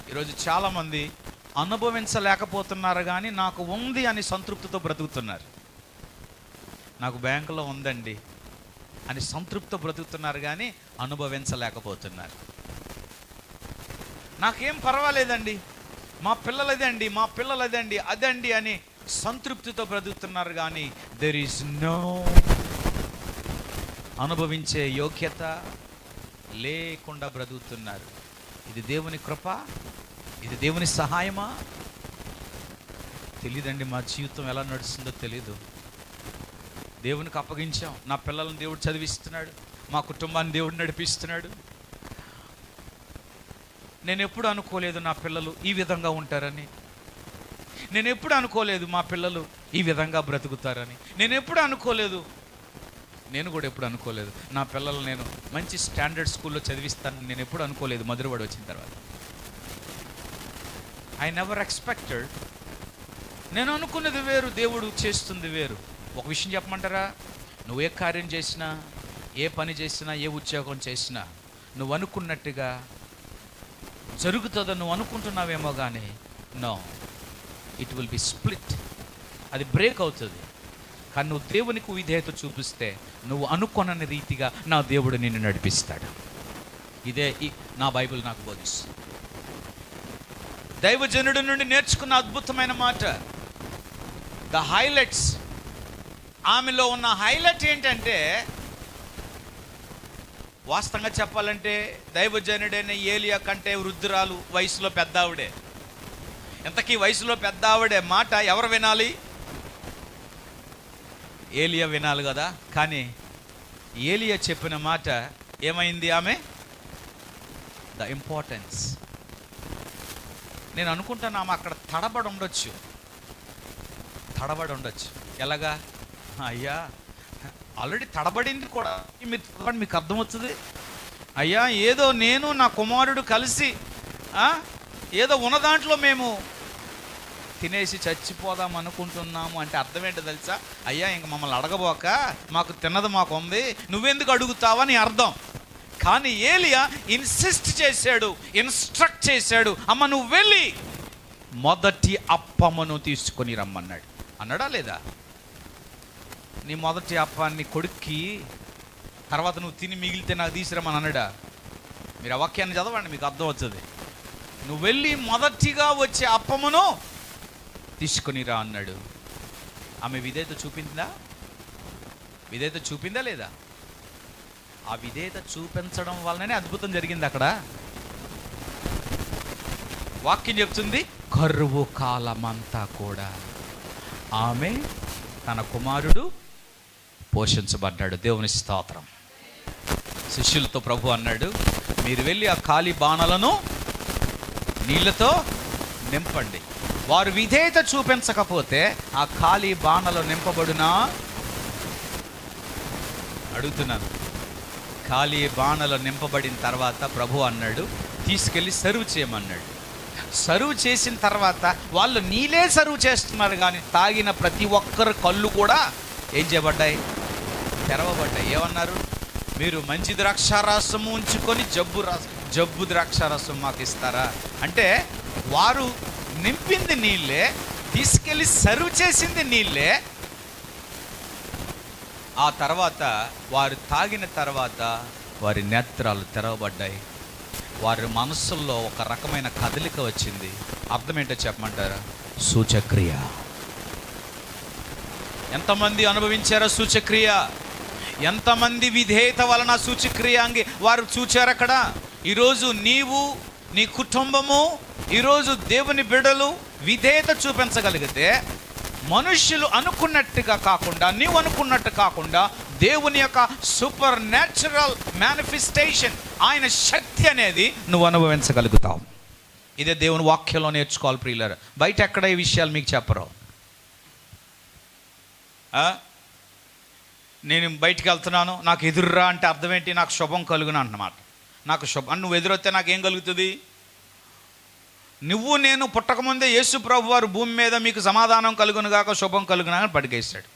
ఈరోజు చాలామంది అనుభవించలేకపోతున్నారు, కానీ నాకు ఉంది అని సంతృప్తితో బ్రతుకుతున్నారు. నాకు బ్యాంకులో ఉందండి అని సంతృప్తితో బ్రతుకుతున్నారు, కానీ అనుభవించలేకపోతున్నారు. నాకేం పర్వాలేదండి, మా పిల్లలదండి, మా పిల్లలదండి, అదండి అని సంతృప్తితో బ్రతుకుతున్నారు, కానీ దెర్ ఈస్ నో అనుభవించే యోగ్యత లేకుండా బ్రతుకుతున్నారు. ఇది దేవుని కృప, ఇది దేవుని సహాయమా? తెలీదండి. మా జీవితం ఎలా నడుస్తుందో తెలీదు. దేవునికి అప్పగించాం. నా పిల్లలను దేవుడు చదివిస్తున్నాడు, మా కుటుంబాన్ని దేవుడు నడిపిస్తున్నాడు. నేను ఎప్పుడు అనుకోలేదు నా పిల్లలు ఈ విధంగా ఉంటారని. నేను ఎప్పుడు అనుకోలేదు మా పిల్లలు ఈ విధంగా బ్రతుకుతారని. నేను ఎప్పుడు అనుకోలేదు, నేను కూడా ఎప్పుడు అనుకోలేదు నా పిల్లలు నేను మంచి స్టాండర్డ్ స్కూల్లో చదివిస్తానని నేను ఎప్పుడు అనుకోలేదు. మధురవాడ వచ్చిన తర్వాత ఐ నెవర్ ఎక్స్పెక్టెడ్. నేను అనుకున్నది వేరు, దేవుడు చేస్తుంది వేరు. ఒక విషయం చెప్పమంటారా? నువ్వు ఏ కార్యం చేసినా, ఏ పని చేసినా, ఏ ఉద్యోగం చేసినా నువ్వు అనుకున్నట్టుగా జరుగుతుందో నువ్వు అనుకుంటున్నావేమో, కానీ no, it will be split. అది బ్రేక్ అవుతుంది. కానీ నువ్వు దేవునికి విధేయత చూపిస్తే నువ్వు అనుకొనని రీతిగా నా దేవుడు నిన్ను నడిపిస్తాడు. ఇదే నా బైబిల్ నాకు బోధిస్తుంది. దైవజనుడి నుండి నేర్చుకున్న అద్భుతమైన మాట, ద హైలైట్స్. ఆమెలో ఉన్న హైలైట్ ఏంటంటే, వాస్తవంగా చెప్పాలంటే దైవజనుడైన ఏలియా కంటే వృద్ధురాలు, వయసులో పెద్ద ఆవిడే. ఇంతకీ వయసులో పెద్ద ఆవిడే మాట ఎవరు వినాలి? ఏలియా వినాలి కదా. కానీ ఏలియా చెప్పిన మాట ఏమైంది? ఆమె ద ఇంపార్టెన్స్. నేను అనుకుంటాను ఆమె అక్కడ తడబడి ఉండొచ్చు. ఎలాగా? అయ్యా ఆల్రెడీ తడబడింది కూడా. మీకు అర్థమవుతుంది. అయ్యా ఏదో నేను నా కుమారుడు కలిసి ఏదో ఉన్న దాంట్లో మేము తినేసి చచ్చిపోదాం అనుకుంటున్నాము అంటే అర్థం ఏంటో తెలుసా? అయ్యా ఇంక మమ్మల్ని అడగబోక, మాకు తిన్నది మాకు ఉంది, నువ్వెందుకు అడుగుతావని అర్థం. కానీ ఏలియా ఇన్సిస్ట్ చేశాడు, ఇన్స్ట్రక్ట్ చేశాడు, అమ్మ నువ్వు వెళ్ళి మొదటి అప్పమును తీసుకొని రమ్మన్నాడు. అన్నాడా లేదా? నీ మొదటి అప్పాన్ని కొడుక్కి, తర్వాత నువ్వు తిని మిగిలితే నాకు తీసుకురమ్మని అన్నాడా? మీరు ఆ వాక్యాన్ని చదవండి, మీకు అర్థం అవుతుంది. నువ్వు వెళ్ళి మొదటిగా వచ్చే అప్పమును తీసుకొని రా అన్నాడు. ఆమె విధేయత చూపిందా లేదా? ఆ విధేయత చూపించడం వల్లనే అద్భుతం జరిగింది అక్కడ. వాక్యం చెప్తుంది, కరువు కాలమంతా కూడా ఆమె తన కుమారుడు పోషించబడ్డాడు. దేవుని స్తోత్రం. శిష్యులతో ప్రభు అన్నాడు, మీరు వెళ్ళి ఆ ఖాళీ బాణలను నీళ్ళతో నింపండి. వారు విధేయత చూపించకపోతే ఆ ఖాళీ బాణలు నింపబడునా? అడుగుతున్నాను. ఖాళీ బాణలు నింపబడిన తర్వాత ప్రభు అన్నాడు, తీసుకెళ్ళి సర్వ్ చేయమన్నాడు. సర్వ్ చేసిన తర్వాత వాళ్ళు నీళ్ళే సర్వ్ చేస్తున్నారు, కానీ తాగిన ప్రతి ఒక్కరు కళ్ళు కూడా ఏం చేయబడ్డాయి? తెరవబడ్డాయి. ఏమన్నారు? మీరు మంచి ద్రాక్షారసము ఉంచుకొని జబ్బు ద్రాక్షారసం మాకు ఇస్తారా అంటే, వారు నింపింది నీళ్ళే, తీసుకెళ్ళి సర్వ్ చేసింది నీళ్ళే. ఆ తర్వాత వారు తాగిన తర్వాత వారి నేత్రాలు తెరవబడ్డాయి. వారి మనసుల్లో ఒక రకమైన కదలిక వచ్చింది. అర్థం ఏంటో చెప్పమంటారా? సూచక్రియ. ఎంతమంది అనుభవించారో సూచక్రియ? ఎంతమంది విధేయత వలన సూచక్రియ వారు చూచారు అక్కడ? ఈరోజు నీవు, నీ కుటుంబము, ఈరోజు దేవుని బిడ్డలు విధేయత చూపించగలిగితే, మనుష్యులు అనుకున్నట్టుగా కాకుండా, నీవు అనుకున్నట్టు కాకుండా, దేవుని యొక్క సూపర్ న్యాచురల్ మేనిఫెస్టేషన్, ఆయన శక్తి అనేది నువ్వు అనుభవించగలుగుతావు. ఇదే దేవుని వాక్యంలో నేర్చుకోవాలి ప్రియులారా. బయట ఎక్కడ ఈ విషయాలు మీకు చెప్పరు. నేను బయటికి వెళ్తున్నాను, నాకు ఎదురురా అంటే అర్థం ఏంటి? నాకు శుభం కలుగును అన్నమాట. నాకు శుభం. నువ్వు ఎదురొస్తే నాకేం కలుగుతుంది? నువ్వు నేను పుట్టకముందే యేసు ప్రభు వారు భూమి మీద మీకు సమాధానం కలుగును గాక, శుభం కలుగును అని పడికేశాడు.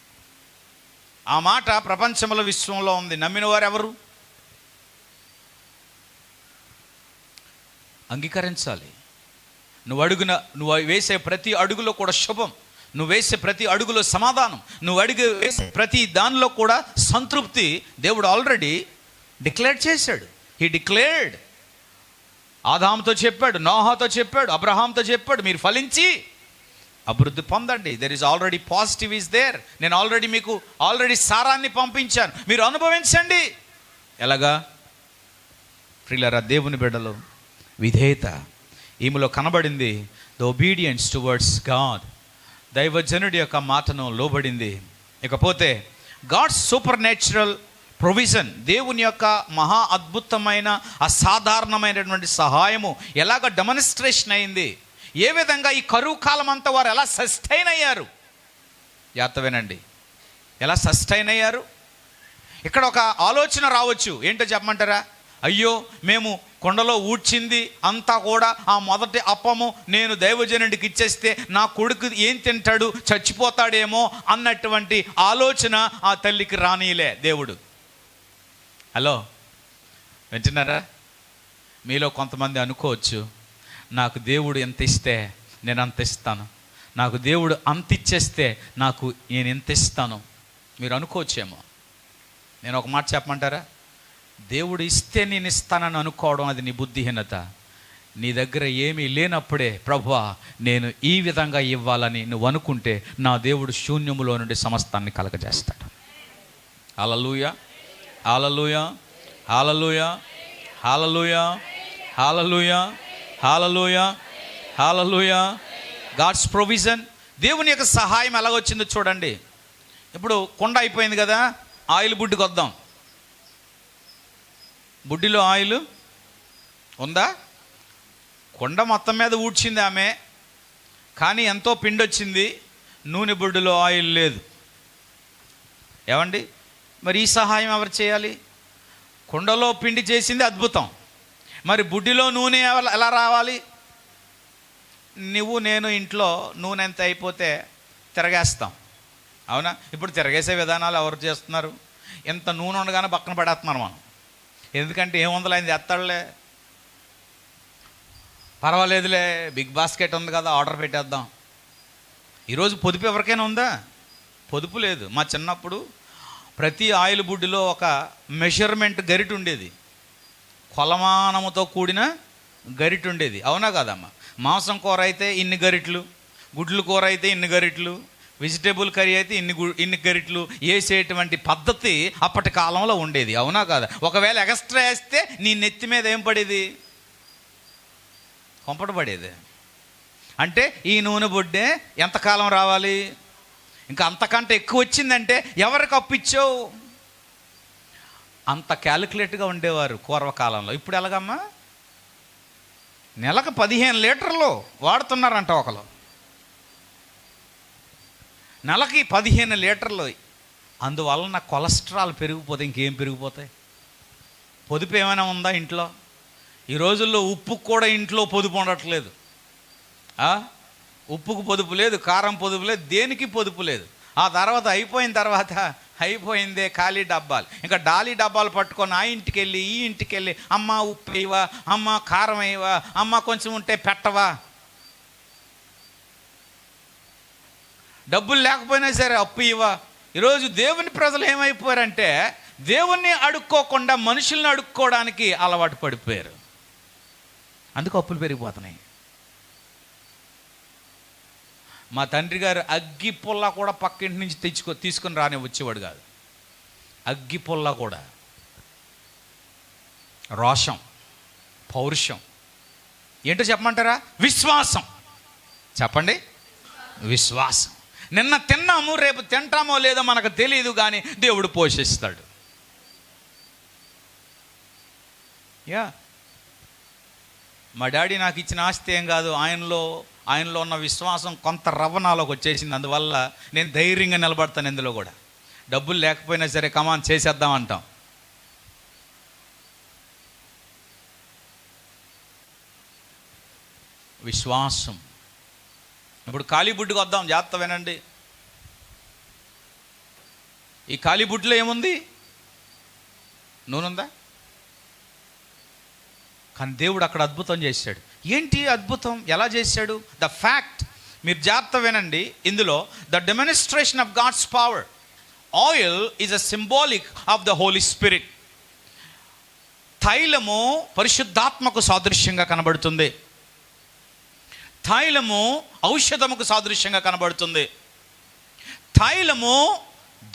ఆ మాట ప్రపంచంలో విశ్వంలో ఉంది. నమ్మిన వారు ఎవరు? అంగీకరించాలి. నువ్వు వేసే ప్రతి అడుగులో కూడా శుభం, నువ్వు వేసే ప్రతి అడుగులో సమాధానం, నువ్వు వేసే ప్రతి దానిలో కూడా సంతృప్తి దేవుడు ఆల్రెడీ డిక్లేర్ చేశాడు. He declared. ఆదాముతో చెప్పాడు, నోహాతో చెప్పాడు, అబ్రహాంతో చెప్పాడు, మీరు ఫలించి అభివృద్ధి పొందండి. There is already positive is there. నేను మీకు ఆల్రెడీ సారాన్ని పంపించాను, మీరు అనుభవించండి. ఎలాగా? ప్రియులారా, దేవుని బిడ్డలు విధేయత ఈమెలో కనబడింది. ద ఒబీడియన్స్ టువర్డ్స్ గాడ్, దైవజనుడి యొక్క మాటను లోబడింది. ఇకపోతే గాడ్స్ సూపర్ న్యాచురల్ ప్రొవిజన్, దేవుని యొక్క మహా అద్భుతమైన అసాధారణమైనటువంటి సహాయము ఎలాగ డెమాన్స్ట్రేషన్ అయింది. ఏ విధంగా ఈ కరువు కాలం అంతా వారు ఎలా సస్టైన్ అయ్యారు. జాగ్రత్తవేనండి, ఎలా సస్టైన్ అయ్యారు. ఇక్కడ ఒక ఆలోచన రావచ్చు. ఏంటో చెప్పమంటారా? అయ్యో, మేము కొండలో ఊడ్చింది అంతా కూడా ఆ మొదటి అప్పము నేను దైవజనుడికి ఇచ్చేస్తే నా కొడుకు ఏం తింటాడు, చచ్చిపోతాడేమో అన్నటువంటి ఆలోచన ఆ తల్లికి రానియలే దేవుడు. హలో, వింటున్నారా? మీలో కొంతమంది అనుకోవచ్చు, నాకు దేవుడు ఎంత ఇస్తే నేను అంత ఇస్తాను, నాకు దేవుడు అంత ఇచ్చేస్తే నేను ఎంత ఇస్తాను. మీరు అనుకోవచ్చేమో. నేను ఒక మాట చెప్పమంటారా? దేవుడు ఇస్తే నేను ఇస్తానని అనుకోవడం అది నీ బుద్ధిహీనత. నీ దగ్గర ఏమీ లేనప్పుడే ప్రభువా నేను ఈ విధంగా ఇవ్వాలని నువ్వు అనుకుంటే నా దేవుడు శూన్యములో నుండి సమస్తాన్ని కలగజేస్తాడు. హల్లెలూయా, హల్లెలూయా, హల్లెలూయా, హల్లెలూయా, హల్లెలూయా, హల్లెలూయా, హల్లెలూయా. గాడ్స్ ప్రొవిజన్, దేవుని యొక్క సహాయం ఎలాగొచ్చిందో చూడండి. ఇప్పుడు కొండ అయిపోయింది కదా, ఆయిల్ బుడ్డికి వద్దాం. బుడ్డిలో ఆయిల్ ఉందా? కొండ మొత్తం మీద ఊడ్చింది ఆమె, కానీ ఎంతో పిండి వచ్చింది, నూనె బుడ్డిలో ఆయిల్ లేదు. ఏమండి, మరి ఈ సహాయం ఎవరు చేయాలి? కొండలో పిండి చేసింది అద్భుతం, మరి బుడ్డిలో నూనె ఎలా రావాలి? నువ్వు నేను ఇంట్లో నూనె ఎంత అయిపోతే తిరగేస్తాం, అవునా? ఇప్పుడు తిరగేసే విధానాలు ఎవరు చేస్తున్నారు? ఎంత నూనె ఉండగానే పక్కన పడేస్తున్నారు మనం. ఎందుకంటే ఏముందలే, ఆయన చేస్తాడులే, పర్వాలేదులే, బిగ్ బాస్కెట్ ఉంది కదా, ఆర్డర్ పెట్టేద్దాం. ఈరోజు పొదుపు ఎవరికైనా ఉందా? పొదుపు లేదు. మా చిన్నప్పుడు ప్రతి ఆయిల్ బుడ్డిలో ఒక మెజర్మెంట్ గరిట ఉండేది, కొలమానముతో కూడిన గరిట ఉండేది, అవునా కాదమ్మా? మాంసం కూర అయితే ఇన్ని గరిట్లు, గుడ్లు కూర అయితే ఇన్ని గరిట్లు, వెజిటేబుల్ కర్రీ అయితే ఇన్ని గరిట్లు వేసేటువంటి పద్ధతి అప్పటి కాలంలో ఉండేది, అవునా కాదా? ఒకవేళ ఎక్స్ట్రా వేస్తే నీ నెత్తి మీద ఏం పడేది? కొంపట పడేది. అంటే ఈ నూనె బొడ్డే ఎంతకాలం రావాలి? ఇంకా అంతకంటే ఎక్కువ వచ్చిందంటే ఎవరికి అప్పిచ్చావు? అంత క్యాలిక్యులేట్గా ఉండేవారు పూర్వకాలంలో. ఇప్పుడు ఎలాగమ్మా? నెలకు 15 లీటర్లు వాడుతున్నారంట ఒకరు, నెలకి 15 లీటర్లు. అందువలన కొలెస్ట్రాల్ పెరిగిపోతే ఇంకేం పెరిగిపోతాయి? పొదుపు ఏమైనా ఉందా ఇంట్లో? ఈ రోజుల్లో ఉప్పుకు కూడా ఇంట్లో పొదుపు ఉండట్లేదు. ఉప్పుకు పొదుపు లేదు, కారం పొదుపు లేదు, దేనికి పొదుపు లేదు. ఆ తర్వాత అయిపోయిందే ఖాళీ డబ్బాలు. ఇంకా డాలీ డబ్బాలు పట్టుకొని ఆ ఇంటికి వెళ్ళి ఈ ఇంటికి వెళ్ళి, అమ్మ ఉప్పు వేయవా, అమ్మ కారం వేయవా, అమ్మ కొంచెం ఉంటే పెట్టవా. డబ్బులు లేకపోయినా సరే అప్పు ఇవ్వా. ఈరోజు దేవుని ప్రజలు ఏమైపోయారంటే దేవుణ్ణి అడుక్కోకుండా మనుషుల్ని అడుక్కోవడానికి అలవాటు పడిపోయారు. అందుకు అప్పులు పెరిగిపోతున్నాయి. మా తండ్రి గారు అగ్గి పుల్ల కూడా పక్కింటి నుంచి తీసుకొని రాని వచ్చేవాడు కాదు. అగ్గి పుల్ల కూడా. రోషం, పౌరుషం ఏంటో చెప్పమంటారా? విశ్వాసం. చెప్పండి, విశ్వాసం. నిన్న తిన్నాము, రేపు తింటామో లేదో మనకు తెలియదు, కానీ దేవుడు పోషిస్తాడు. మా డాడీ నాకు ఇచ్చిన ఆస్తి ఏం కాదు, ఆయనలో ఉన్న విశ్వాసం కొంత రవణాలోకి వచ్చేసింది. అందువల్ల నేను ధైర్యంగా నిలబడతాను. ఇందులో కూడా డబ్బులు లేకపోయినా సరే కమాన్ చేసేద్దాం అంటాం. విశ్వాసం. ఇప్పుడు ఖాళీ బుడ్డుకు వద్దాం, జాగ్రత్త వినండి. ఈ ఖాళీ బుడ్లో ఏముంది? నూనె ఉందా? కానీ దేవుడు అక్కడ అద్భుతం చేశాడు. ఏంటి అద్భుతం? ఎలా చేశాడు? ద ఫ్యాక్ట్, మీరు జాగ్రత్త వినండి. ఇందులో the demonstration of God's power. Oil is a symbolic of the Holy Spirit. తైలము పరిశుద్ధాత్మకు సాదృశ్యంగా కనబడుతుంది. తైలము ఔషధముకు సాదృశ్యంగా కనబడుతుంది. తైలము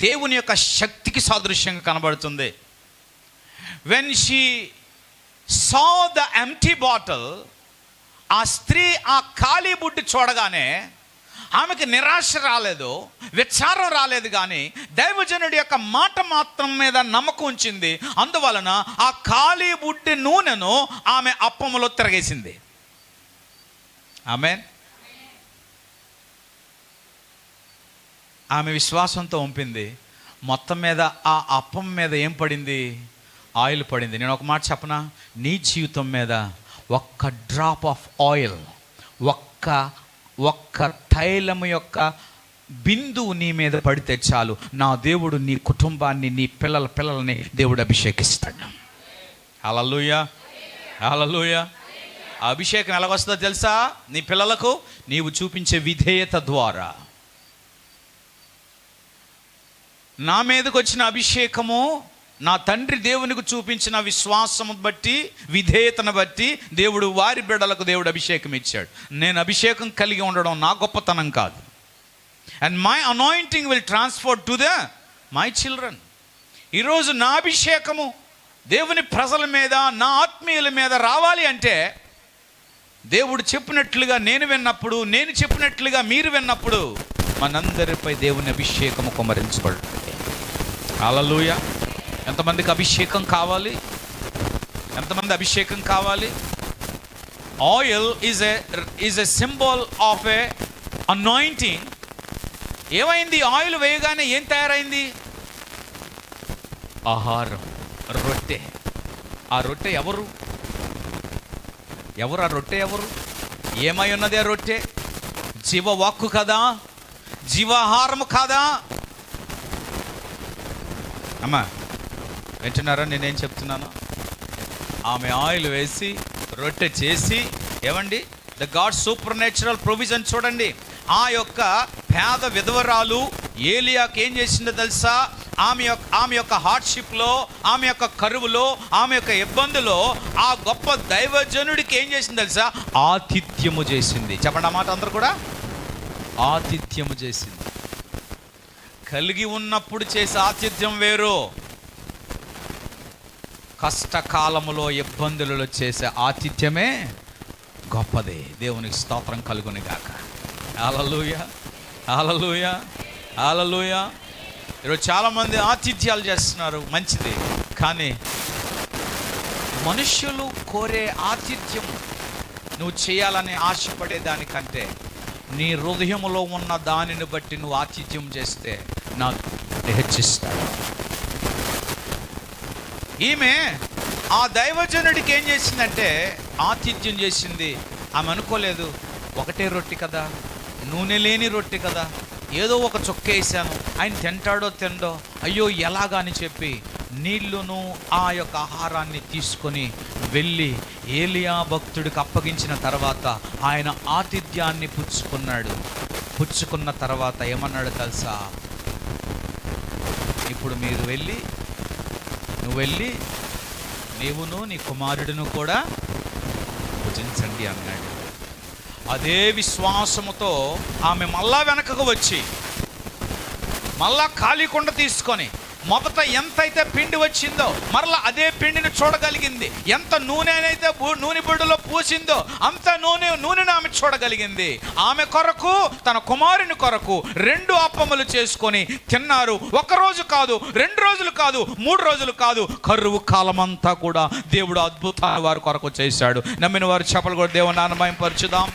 దేవుని యొక్క శక్తికి సాదృశ్యంగా కనబడుతుంది. When she saw the empty bottle, ఆ స్త్రీ ఆ ఖాళీ బుడ్డి చూడగానే ఆమెకి నిరాశ రాలేదు, విచారం రాలేదు, కానీ దైవజనుడి యొక్క మాట మాత్రం మీద నమ్మకం ఉంచింది. అందువలన ఆ ఖాళీ బుడ్డి నూనెను ఆమె అప్పములో తిరగేసింది. ఆమేన్. ఆమె విశ్వాసంతో పంపింది. మొత్తం మీద ఆ అప్పం మీద ఏం పడింది? ఆయిల్ పడింది. నేను ఒక మాట చెప్పనా? నీ జీవితం మీద ఒక్క డ్రాప్ ఆఫ్ ఆయిల్, ఒక్క తైలము యొక్క బిందువు నీ మీద పడితే చాలు, నా దేవుడు నీ కుటుంబాన్ని, నీ పిల్లల్ని దేవుడు అభిషేకిస్తాడు. హల్లెలూయా, హల్లెలూయా. ఆ అభిషేకం ఎలాగొస్తుందో తెలుసా? నీ పిల్లలకు నీవు చూపించే విధేయత ద్వారా. నా మీదకి వచ్చిన అభిషేకము నా తండ్రి దేవునికి చూపించిన విశ్వాసము బట్టి, విధేయతను బట్టి దేవుడు వారి బిడ్డలకు దేవుడు అభిషేకం ఇచ్చాడు. నేను అభిషేకం కలిగి ఉండడం నా గొప్పతనం కాదు. And my anointing will transfer to the my children. ఈరోజు నా అభిషేకము దేవుని ప్రజల మీద, నా ఆత్మీయుల మీద రావాలి అంటే దేవుడు చెప్పినట్లుగా నేను విన్నప్పుడు, నేను చెప్పినట్లుగా మీరు విన్నప్పుడు మనందరిపై దేవుని అభిషేకము కుమ్మరించబడుతుంది. హల్లెలూయా. ఎంతమందికి అభిషేకం కావాలి? ఎంతమంది అభిషేకం కావాలి? Oil is a symbol of a anointing. ఏమైంది? ఆయిల్ వేయగానే ఏం తయారైంది? ఆహారం, రొట్టె. ఆ రొట్టె ఎవరు? ఆ రొట్టె ఎవరు? ఏమై ఉన్నది ఆ రొట్టె? జీవవాక్కు కదా, జీవాహారము కాదా? అమ్మా వింటున్నారా నేనేం చెప్తున్నాను? ఆమె ఆయిల్ వేసి రొట్టె చేసి, ఏమండి, the God super natural provision చూడండి. ఆ యొక్క పేద విధవరాలు ఏలియాకి ఏం చేసిందో తెలుసా? ఆమె యొక్క హార్డ్షిప్లో, ఆమె యొక్క కరువులో, ఆమె యొక్క ఇబ్బందులో ఆ గొప్ప దైవజనుడికి ఏం చేసింది తెలుసా? ఆతిథ్యము చేసింది. చెప్పండి ఆ మాట అందరూ కూడా. ఆతిథ్యము చేసింది. కలిగి ఉన్నప్పుడు చేసే ఆతిథ్యం వేరు, కష్టకాలములో, ఇబ్బందులలో చేసే ఆతిథ్యమే గొప్పది. దేవునికి స్తోత్రం కలుగును గాక. హల్లెలూయా, హల్లెలూయా, హల్లెలూయా. ఈరోజు చాలామంది ఆతిథ్యాలు చేస్తున్నారు, మంచిది. కానీ మనుష్యులు కోరే ఆతిథ్యం నువ్వు చేయాలని ఆశపడే దానికంటే నీ హృదయములో ఉన్న దానిని బట్టి నువ్వు ఆతిథ్యం చేస్తే నాకు హెచ్చిస్తాడు. ఈమె ఆ దైవజనుడికి ఏం చేసిందంటే ఆతిథ్యం చేసింది. ఆమె అనుకోలేదు, ఒకటే రొట్టె కదా, నూనె లేని రొట్టె కదా, ఏదో ఒక చుక్క వేసాను, ఆయన తింటాడో తిండో, అయ్యో ఎలాగా అని చెప్పి నీళ్లును ఆ యొక్క ఆహారాన్ని తీసుకొని వెళ్ళి ఏలియా భక్తుడికి అప్పగించిన తర్వాత ఆయన ఆతిథ్యాన్ని పుచ్చుకున్నాడు. పుచ్చుకున్న తర్వాత ఏమన్నాడు తెలుసా? ఇప్పుడు నువ్వు వెళ్ళి నీవును నీ కుమారుడును కూడా భుజించండి అన్నాడు. అదే విశ్వాసముతో ఆమె మళ్ళా వెనకకు వచ్చి మళ్ళా ఖాళీ కుండ తీసుకొని మొదట ఎంతైతే పిండి వచ్చిందో మరలా అదే పిండిని చూడగలిగింది. ఎంత నూనెనైతే నూనె బుడ్డలో పూసిందో అంత నూనెను ఆమె చూడగలిగింది. ఆమె కొరకు, తన కుమారుని కొరకు 2 అప్పములు చేసుకొని తిన్నారు. 1 రోజు కాదు, 2 రోజులు కాదు, 3 రోజులు కాదు, కరువు కాలమంతా కూడా దేవుడు అద్భుతాన్ని వారి కొరకు చేశాడు. నమ్మిన వారు చెప్పలు కూడా దేవుని నామం పరచుదాం.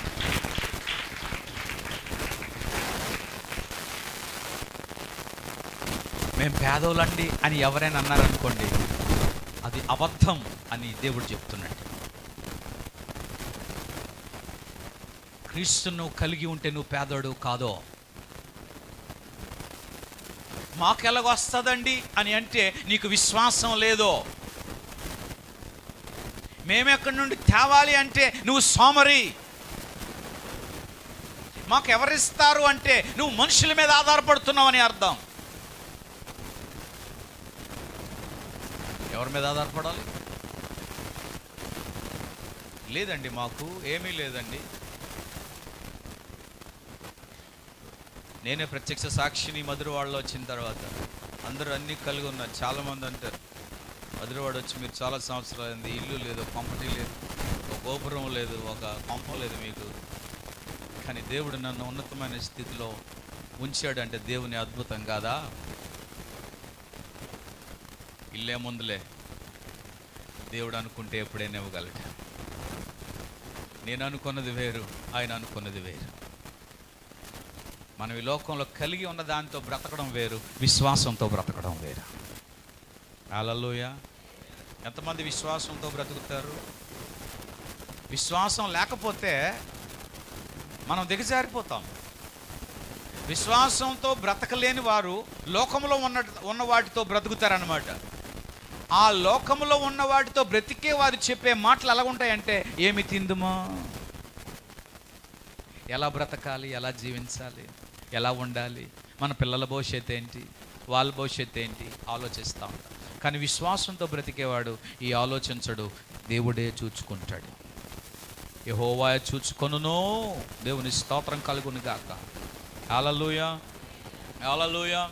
మేము పేదోళ్ళండి అని ఎవరైనా అన్నారనుకోండి, అది అబద్ధం అని దేవుడు చెప్తున్నాడు. క్రీస్తు నువ్వు కలిగి ఉంటే నువ్వు పేదోడు కాదో. మాకెలాగొస్తుందండి అని అంటే నీకు విశ్వాసం లేదో. మేమెక్కడి నుండి తేవాలి అంటే నువ్వు సోమరి. మాకు ఎవరిస్తారు అంటే నువ్వు మనుషుల మీద ఆధారపడుతున్నావు అని అర్థం. ఎవరి మీద ఆధారపడాలి? లేదండి, మాకు ఏమీ లేదండి. నేనే ప్రత్యక్ష సాక్షిని మధురవాడలో వచ్చిన తర్వాత. అందరూ అన్నీ కలిగి ఉన్నారు. చాలామంది అంటారు, మధురవాడ వచ్చి మీరు చాలా సంవత్సరాలు, ఇల్లు లేదు, కొంపటి లేదు, ఒక గోపురం లేదు, ఒక కొంప లేదు మీకు. కానీ దేవుడు నన్ను ఉన్నతమైన స్థితిలో ఉంచాడు అంటే దేవుని అద్భుతం కాదా? ఇల్లే ముందులే, దేవుడు అనుకుంటే ఎప్పుడైనా ఇవ్వగలడు. నేను అనుకున్నది వేరు, ఆయన అనుకున్నది వేరు. మనం ఈ లోకంలో కలిగి ఉన్న దాంతో బ్రతకడం వేరు, విశ్వాసంతో బ్రతకడం వేరు. హల్లెలూయా. ఎంతమంది విశ్వాసంతో బ్రతుకుతారు? విశ్వాసం లేకపోతే మనం దిగజారిపోతాం. విశ్వాసంతో బ్రతకలేని వారు లోకంలో ఉన్న వాటితో బ్రతుకుతారనమాట. ఆ లోకంలో ఉన్న వాటితో బ్రతికే వారు చెప్పే మాటలు ఎలా ఉంటాయంటే, ఏమి తిందుమా, ఎలా బ్రతకాలి, ఎలా జీవించాలి, ఎలా ఉండాలి, మన పిల్లల భవిష్యత్తు ఏంటి, వాళ్ళ భవిష్యత్తు ఏంటి ఆలోచిస్తూ ఉంటాం. కానీ విశ్వాసంతో బ్రతికేవాడు ఈ ఆలోచించడు, దేవుడే చూచుకుంటాడు. యెహోవా చూచుకొనును. దేవుని స్తోత్రం కలుగును గాక. హల్లెలూయా, హల్లెలూయా.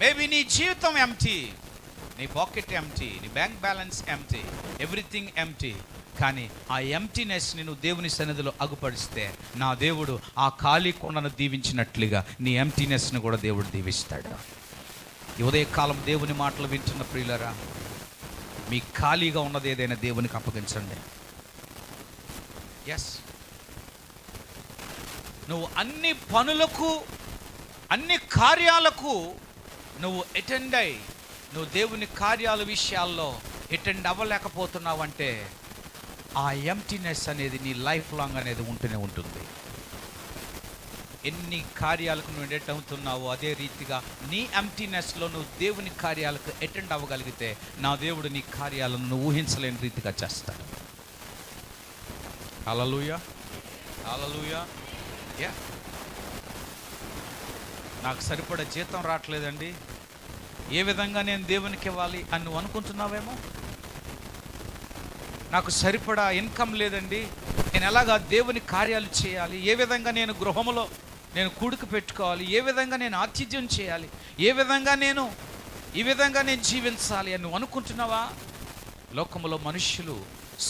మేబీ నీ జీవితం ఎంప్టీ, నీ పాకెట్ ఎంప్టీ, నీ bank balance empty, everything empty. కానీ ఆ ఎంప్టీనెస్ని నువ్వు దేవుని సన్నిధిలో అగుపడిస్తే నా దేవుడు ఆ ఖాళీ కొండను దీవించినట్లుగా నీ ఎంప్టీనెస్ని కూడా దేవుడు దీవిస్తాడు. ఈ ఉదయకాలం దేవుని మాటలు వింటున్న ప్రియులరా, మీ ఖాళీగా ఉన్నది ఏదైనా దేవునికి అప్పగించండి. ఎస్, నువ్వు అన్ని పనులకు, అన్ని కార్యాలకు నువ్వు అటెండ్ అయ్యి నువ్వు దేవుని కార్యాల విషయాల్లో అటెండ్ అవ్వలేకపోతున్నావంటే ఆ ఎంప్టీనెస్ అనేది నీ లైఫ్ లాంగ్ అనేది ఉంటూనే ఉంటుంది. ఎన్ని కార్యాలకు నువ్వు అటెండ్ అవుతున్నావో అదే రీతిగా నీ ఎంప్టీనెస్లో నువ్వు దేవుని కార్యాలకు అటెండ్ అవ్వగలిగితే నా దేవుడు నీ కార్యాలను నువ్వు ఊహించలేని రీతిగా చేస్తాడు. హల్లెలూయా, హల్లెలూయా. యా, నాకు సరిపడా జీతం రావట్లేదండి, ఏ విధంగా నేను దేవునికి ఇవ్వాలి అని నువ్వు అనుకుంటున్నావేమో. నాకు సరిపడా ఇన్కమ్ లేదండి, నేను ఎలాగా దేవుని కార్యాలు చేయాలి, ఏ విధంగా నేను గృహములో నేను కూడుకు పెట్టుకోవాలి, ఏ విధంగా నేను ఆతిథ్యం చేయాలి, ఏ విధంగా నేను ఈ విధంగా నేను జీవించాలి అని నువ్వు అనుకుంటున్నావా? లోకములో మనుష్యులు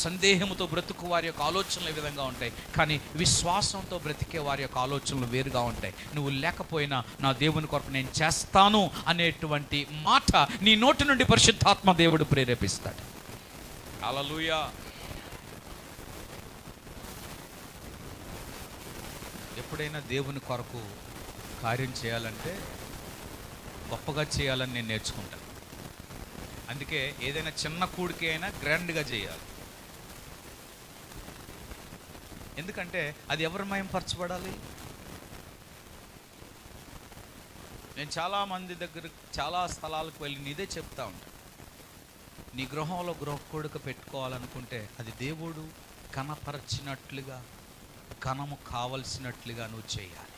సందేహముతో బ్రతుకు వారి యొక్క ఆలోచనలు ఈ విధంగా ఉంటాయి, కానీ విశ్వాసంతో బ్రతికే వారి యొక్క ఆలోచనలు వేరుగా ఉంటాయి. నువ్వు లేకపోయినా నా దేవుని కొరకు నేను చేస్తాను అనేటువంటి మాట నీ నోటి నుండి పరిశుద్ధాత్మ దేవుడు ప్రేరేపిస్తాడు. హల్లెలూయా. ఎప్పుడైనా దేవుని కొరకు కార్యం చేయాలంటే గొప్పగా చేయాలని నేను నేర్చుకుంటాను. అందుకే ఏదైనా చిన్న కూడికి అయినా గ్రాండ్గా చేయాలి. ఎందుకంటే అది ఎవరి మయంపరచబడాలి? నేను చాలామంది దగ్గర చాలా స్థలాలకు వెళ్ళి నీదే చెప్తా ఉంటాను, నీ గృహంలో గృహ కూడిక పెట్టుకోవాలనుకుంటే అది దేవుడు కనపరచినట్లుగా, కనము కావలసినట్లుగా నువ్వు చేయాలి.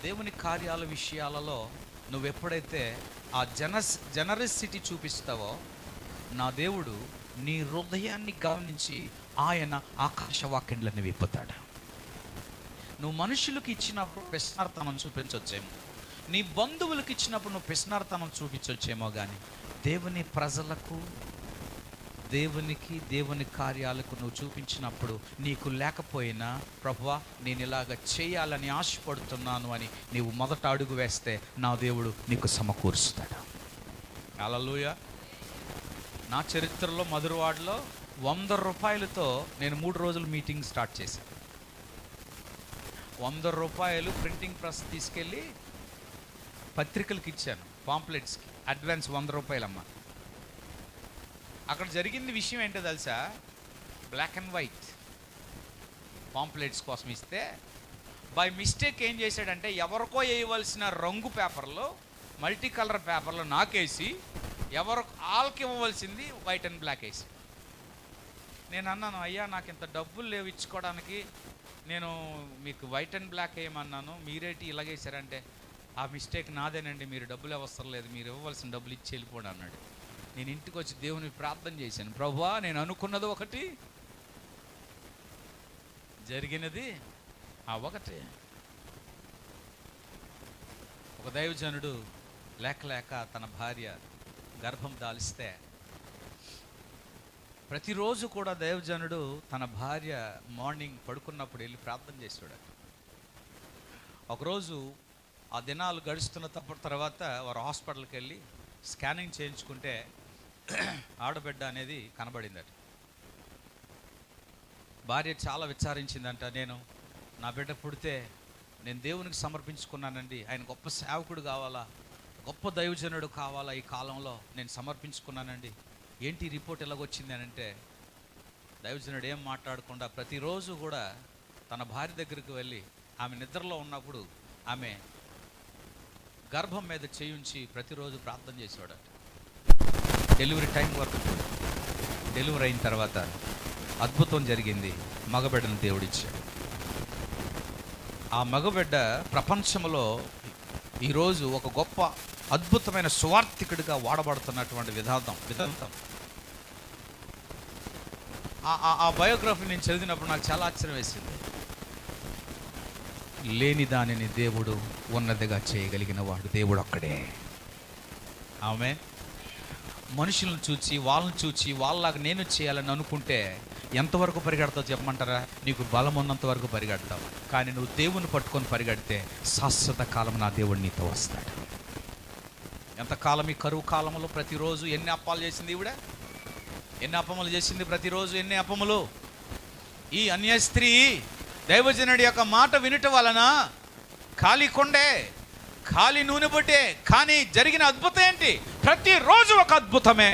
దేవుని కార్యాల విషయాలలో నువ్వెప్పుడైతే ఆ జనరసిటీ చూపిస్తావో నా దేవుడు నీ హృదయాన్ని గమనించి ఆయన ఆకాశవాక్యండ్లని విప్పుతాడు. నువ్వు మనుషులకు ఇచ్చినప్పుడు పిస్నార్తనం చూపించవచ్చేమో, నీ బంధువులకు ఇచ్చినప్పుడు నువ్వు పిస్నార్తనం చూపించవచ్చేమో, కానీ దేవుని ప్రజలకు, దేవునికి, దేవుని కార్యాలకు నువ్వు చూపించినప్పుడు నీకు లేకపోయినా ప్రభువా నేను ఇలాగ చేయాలని ఆశపడుతున్నాను అని నీవు మొదట అడుగు వేస్తే నా దేవుడు నీకు సమకూరుస్తాడు. హల్లెలూయా. నా చరిత్రలో మధురవాడలో 100 రూపాయలతో నేను 3 రోజులు మీటింగ్ స్టార్ట్ చేశాను. 100 రూపాయలు ప్రింటింగ్ ప్రెస్ తీసుకెళ్ళి పత్రికలకు ఇచ్చాను, పాంప్లెట్స్కి. అడ్వాన్స్ 100 రూపాయలమ్మ. అక్కడ జరిగింది విషయం ఏంటో తెలుసా? బ్లాక్ అండ్ వైట్ పాంప్లెట్స్ కోసం ఇస్తే బై మిస్టేక్ ఏం చేశాడంటే ఎవరికో వేయవలసిన రంగు పేపర్లో, మల్టీ కలర్ పేపర్లో నాకేసి వాళ్ళకి ఇవ్వవలసింది వైట్ అండ్ బ్లాక్ వేసి. నేను అన్నాను, అయ్యా నాకు ఇంత డబ్బులు లేవు ఇచ్చుకోవడానికి, నేను మీకు వైట్ అండ్ బ్లాక్ వేయమన్నాను, మీరేంటి ఇలాగేసారంటే, ఆ మిస్టేక్ నాదేనండి, మీరు డబ్బులు అవసరం లేదు, మీరు ఇవ్వవలసిన డబ్బులు ఇచ్చి వెళ్ళిపోండి అన్నాడు. నేను ఇంటికి వచ్చి దేవుని ప్రార్థన చేశాను, ప్రభువా నేను అనుకున్నది ఒకటి, జరిగినది ఒకటి. ఒక దైవజనుడు లేక తన భార్య గర్భం దాలిస్తే ప్రతిరోజు కూడా దైవజనుడు తన భార్య మార్నింగ్ పడుకున్నప్పుడు వెళ్ళి ప్రార్థన చేసాడు. ఒకరోజు ఆ దినాలు గడుస్తున్న తర్వాత వారు హాస్పిటల్కి వెళ్ళి స్కానింగ్ చేయించుకుంటే ఆడబిడ్డ అనేది కనబడిందట. భార్య చాలా విచారించిందంట, నేను నా బిడ్డ పుడితే నేను దేవునికి సమర్పించుకున్నానండి, ఆయన గొప్ప సేవకుడు కావాలా, గొప్ప దైవజనుడు కావాలా, ఈ కాలంలో నేను సమర్పించుకున్నానండి, ఏంటి రిపోర్ట్ ఎలాగొచ్చింది అని అంటే, దైవజనుడు ఏం మాట్లాడకుండా ప్రతిరోజు కూడా తన భార్య దగ్గరికి వెళ్ళి ఆమె నిద్రలో ఉన్నప్పుడు ఆమె గర్భం మీద చేయించి ప్రతిరోజు ప్రార్థన చేసేవాడట. డెలివరీ టైం వరకు, డెలివరీ అయిన తర్వాత అద్భుతం జరిగింది, మగబిడ్డను దేవుడిచ్చాడు. ఆ మగబిడ్డ ప్రపంచంలో ఈరోజు ఒక గొప్ప అద్భుతమైన సువార్థికుడిగా వాడబడుతున్నటువంటి విధాంతం. ఆ బయోగ్రఫీ నేను చదివినప్పుడు నాకు చాలా ఆశ్చర్యం వేసింది. లేని దానిని దేవుడు ఉన్నదిగా చేయగలిగిన వాడు దేవుడు ఒక్కడే. ఆమె మనుషులను చూచి వాళ్ళని చూచి వాళ్ళలాగా నేను చేయాలని అనుకుంటే ఎంతవరకు పరిగెడతావు చెప్పమంటారా? నీకు బలం ఉన్నంత వరకు పరిగెడతావు, కానీ నువ్వు దేవుని పట్టుకొని పరిగెడితే శాశ్వత కాలం నా దేవుడు నీతో వస్తాడు. ఎంతకాలం ఈ కరువు కాలంలో ప్రతిరోజు ఎన్ని అప్పాలు చేసింది ఈవిడ, ఎన్ని అప్పములు చేసింది ప్రతిరోజు, ఎన్ని అప్పములు. ఈ అన్య స్త్రీ దైవజనుడి యొక్క మాట వినటం వలన ఖాళీ కొండే, ఖాళీ నూనె బొట్టే, కానీ జరిగిన అద్భుతం ఏంటి? ప్రతిరోజు ఒక అద్భుతమే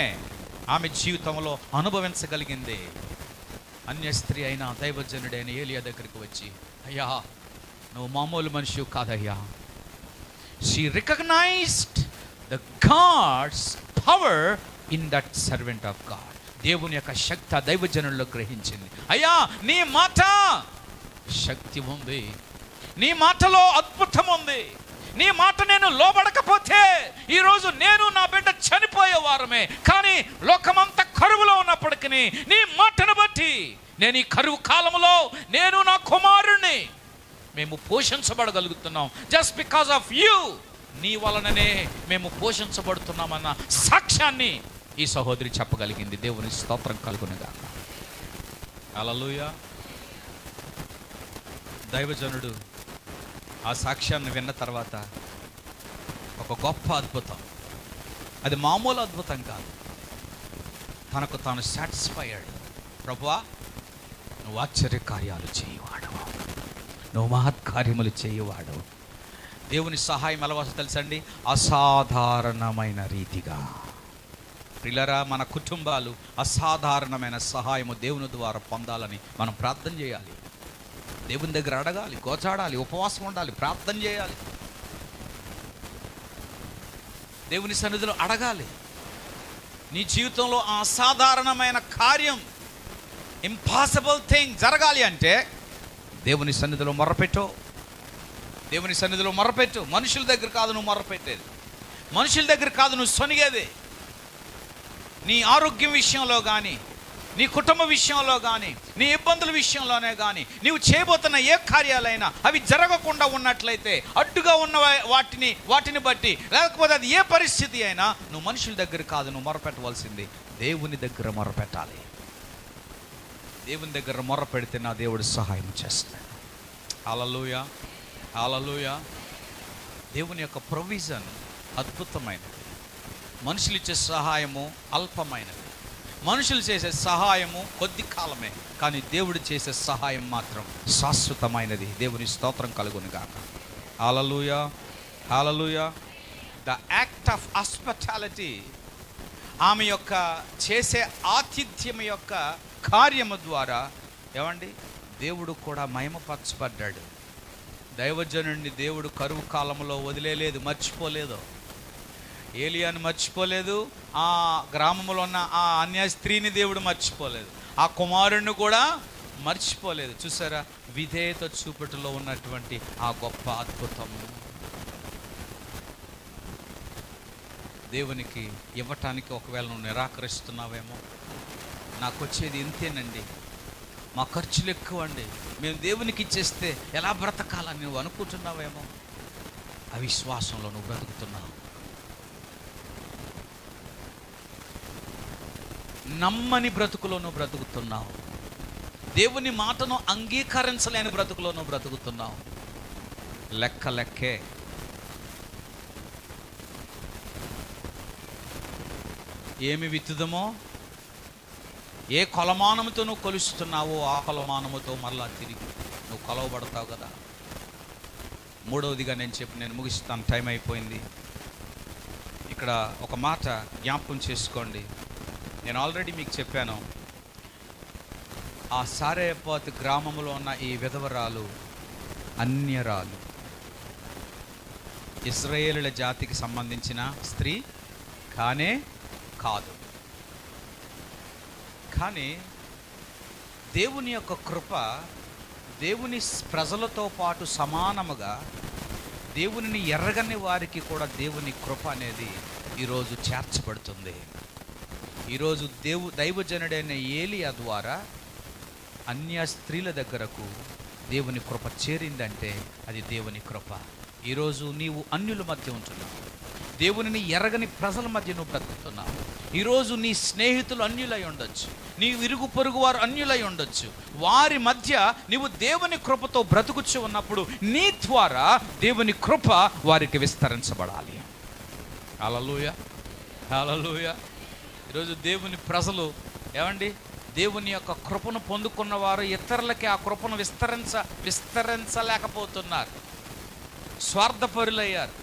ఆమె జీవితంలో అనుభవించగలిగింది. అన్య స్త్రీ అయిన దైవజనుడైన ఏలియా దగ్గరికి వచ్చి, అయ్యా నువ్వు మామూలు మనిషి కాదయ్యా. She recognised the God's power in that servant of God. దేవుని యొక్క శక్తి ఆ దైవజనుల్లో గ్రహించింది. అయ్యా నీ మాట శక్తి ఉంది, నీ మాటలో అద్భుతం ఉంది, నీ మాట నేను లోబడకపోతే ఈరోజు నేను నా బిడ్డ చనిపోయేవారమే, కానీ లోకమంతా కరువులో ఉన్నప్పటికీ నీ మాటను బట్టి నేను ఈ కరువు కాలంలో నేను నా కుమారుణ్ణి మేము పోషించబడగలుగుతున్నాం. జస్ట్ బికాస్ ఆఫ్ యూ, నీ వలననే మేము పోషించబడుతున్నామన్న సాక్ష్యాన్ని ఈ సహోదరి చెప్పగలిగింది. దేవుని స్తోత్రం కలుగునుగాక. హల్లెలూయా. దైవజనుడు ఆ సాక్ష్యాన్ని విన్న తర్వాత ఒక గొప్ప అద్భుతం, అది మామూలు అద్భుతం కాదు, తనకు తాను సాటిస్ఫైడ్. ప్రభువా నువ్వు ఆశ్చర్య కార్యాలు చేయవాడు, నువ్వు మహత్కార్యములు చేయవాడు. దేవుని సహాయం ఎలా వస్తుందో తెలుసండి? అసాధారణమైన రీతిగా. ప్రియులారా, మన కుటుంబాలు అసాధారణమైన సహాయము దేవుని ద్వారా పొందాలని మనం ప్రార్థన చేయాలి. దేవుని దగ్గర అడగాలి, గోచాడాలి, ఉపవాసం ఉండాలి, ప్రార్థన చేయాలి, దేవుని సన్నిధిలో అడగాలి. నీ జీవితంలో ఆ అసాధారణమైన కార్యం, ఇంపాసిబుల్ థింగ్ జరగాలి అంటే దేవుని సన్నిధిలో మొర్రపెట్టు, దేవుని సన్నిధిలో మొర్రపెట్టు. మనుషుల దగ్గర కాదు నువ్వు మొర్రపెట్టేది, మనుషుల దగ్గర కాదు నువ్వు సొనిగేది. నీ ఆరోగ్యం విషయంలో కానీ, నీ కుటుంబ విషయంలో కానీ, నీ ఇబ్బందుల విషయంలోనే కానీ, నీవు చేయబోతున్న ఏ కార్యాలైనా అవి జరగకుండా ఉన్నట్లయితే, అడ్డుగా ఉన్న వాటిని బట్టి, లేకపోతే అది ఏ పరిస్థితి అయినా నువ్వు మనుషుల దగ్గర కాదు నువ్వు మొరపెట్టవలసింది, దేవుని దగ్గర మొరపెట్టాలి. దేవుని దగ్గర మొరపెడితే నా దేవుడు సహాయం చేస్తాడు. హల్లెలూయా, హల్లెలూయా. దేవుని యొక్క ప్రొవిజన్ అద్భుతమైనది. మనుషులు ఇచ్చే సహాయము అల్పమైనది, మనుషులు చేసే సహాయము కొద్ది కాలమే, కానీ దేవుడు చేసే సహాయం మాత్రం శాశ్వతమైనది. దేవుని స్తోత్రం కలుగునుగాక. హల్లెలూయా, హల్లెలూయా. ద యాక్ట్ ఆఫ్ హాస్పిటాలిటీ, ఆమె యొక్క చేసే ఆతిథ్యం యొక్క కార్యము ద్వారా ఏమండి దేవుడు కూడా మహిమపరచబడ్డాడు. దైవజనుడిని దేవుడు కరువు కాలంలో వదిలేలేదు, మర్చిపోలేదు. ఏలియాను మర్చిపోలేదు, ఆ గ్రామంలో ఉన్న ఆ అన్యాయ స్త్రీని దేవుడు మర్చిపోలేదు, ఆ కుమారుణ్ణి కూడా మర్చిపోలేదు. చూసారా, విధేయత చూపుటలో ఉన్నటువంటి ఆ గొప్ప అద్భుతము. దేవునికి ఇవ్వటానికి ఒకవేళ నువ్వు నిరాకరిస్తున్నావేమో, నాకు వచ్చేది ఇంతేనండి, మా ఖర్చులు ఎక్కువ అండి, మేము దేవునికి ఇచ్చేస్తే ఎలా బ్రతకాలని నువ్వు అనుకుంటున్నావేమో, అవిశ్వాసంలో నువ్వు బ్రతుకుతున్నావు. నమ్మని బ్రతుకులో నువ్వు బ్రతుకుతున్నావు. దేవుని మాటను అంగీకరించలేని బ్రతుకులో నువ్వు బ్రతుకుతున్నావు. లెక్కే. ఏమి విత్తుదమో, ఏ కొలమానముతో నువ్వు కొలుస్తున్నావో ఆ కొలమానముతో మరలా తిరిగి నువ్వు కొలవబడతావు కదా. మూడవదిగా నేను ముగిస్తాను, టైం అయిపోయింది. ఇక్కడ ఒక మాట జ్ఞాపకం చేసుకోండి. నేను ఆల్రెడీ మీకు చెప్పాను, ఆ సారేపాతు గ్రామంలో ఉన్న ఈ విధవరాలు అన్యరాలు, ఇశ్రాయేలుల జాతికి సంబంధించిన స్త్రీ కానే కాదు. కానీ దేవుని యొక్క కృప దేవుని ప్రజలతో పాటు సమానముగా దేవునిని ఎరగని వారికి కూడా దేవుని కృప అనేది ఈరోజు చేర్చబడుతుంది. ఈరోజు దైవజనుడైన ఏలియా ద్వారా అన్య స్త్రీల దగ్గరకు దేవుని కృప చేరిందంటే అది దేవుని కృప. ఈరోజు నీవు అన్యుల మధ్య ఉంటున్నావు, దేవునిని ఎరగని ప్రజల మధ్య నువ్వు బ్రతుకుతున్నావు. ఈరోజు నీ స్నేహితులు అన్యులై ఉండొచ్చు, నీ ఇరుగు పొరుగు వారు అన్యులై ఉండొచ్చు. వారి మధ్య నీవు దేవుని కృపతో బ్రతుకుచ్చు ఉన్నప్పుడు నీ ద్వారా దేవుని కృప వారికి విస్తరించబడాలి. హల్లెలూయా, హల్లెలూయా. ఈరోజు దేవుని ప్రజలు ఏమండి, దేవుని యొక్క కృపను పొందుకున్న వారు ఇతరులకి ఆ కృపను విస్తరించలేకపోతున్నారు, స్వార్థపరులయ్యారు.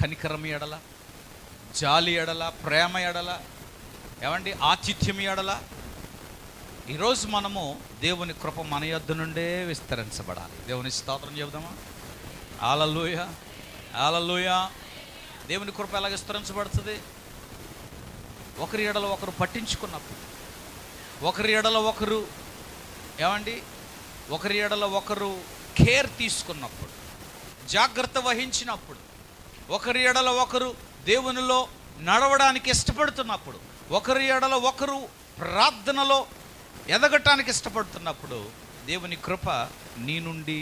కనికరం ఎడల, జాలి ఎడల, ప్రేమ ఎడల, ఏమండి ఆతిథ్యం ఎడల ఈరోజు మనము దేవుని కృప మన యొద్ద నుండే విస్తరించబడాలి. దేవుని స్తోత్రం చెబుదామా? హల్లెలూయా, హల్లెలూయా. దేవుని కృప ఎలా విస్తరించబడుతుంది? ఒకరి ఎడల ఒకరు పట్టించుకున్నప్పుడు, ఒకరి ఎడల ఒకరు ఏమండి ఒకరి ఎడల ఒకరు కేర్ తీసుకున్నప్పుడు, జాగ్రత్త వహించినప్పుడు, ఒకరి ఎడల ఒకరు దేవునిలో నడవడానికి ఇష్టపడుతున్నప్పుడు, ఒకరి ఎడల ఒకరు ప్రార్థనలో ఎదగటానికి ఇష్టపడుతున్నప్పుడు దేవుని కృప నీ నుండి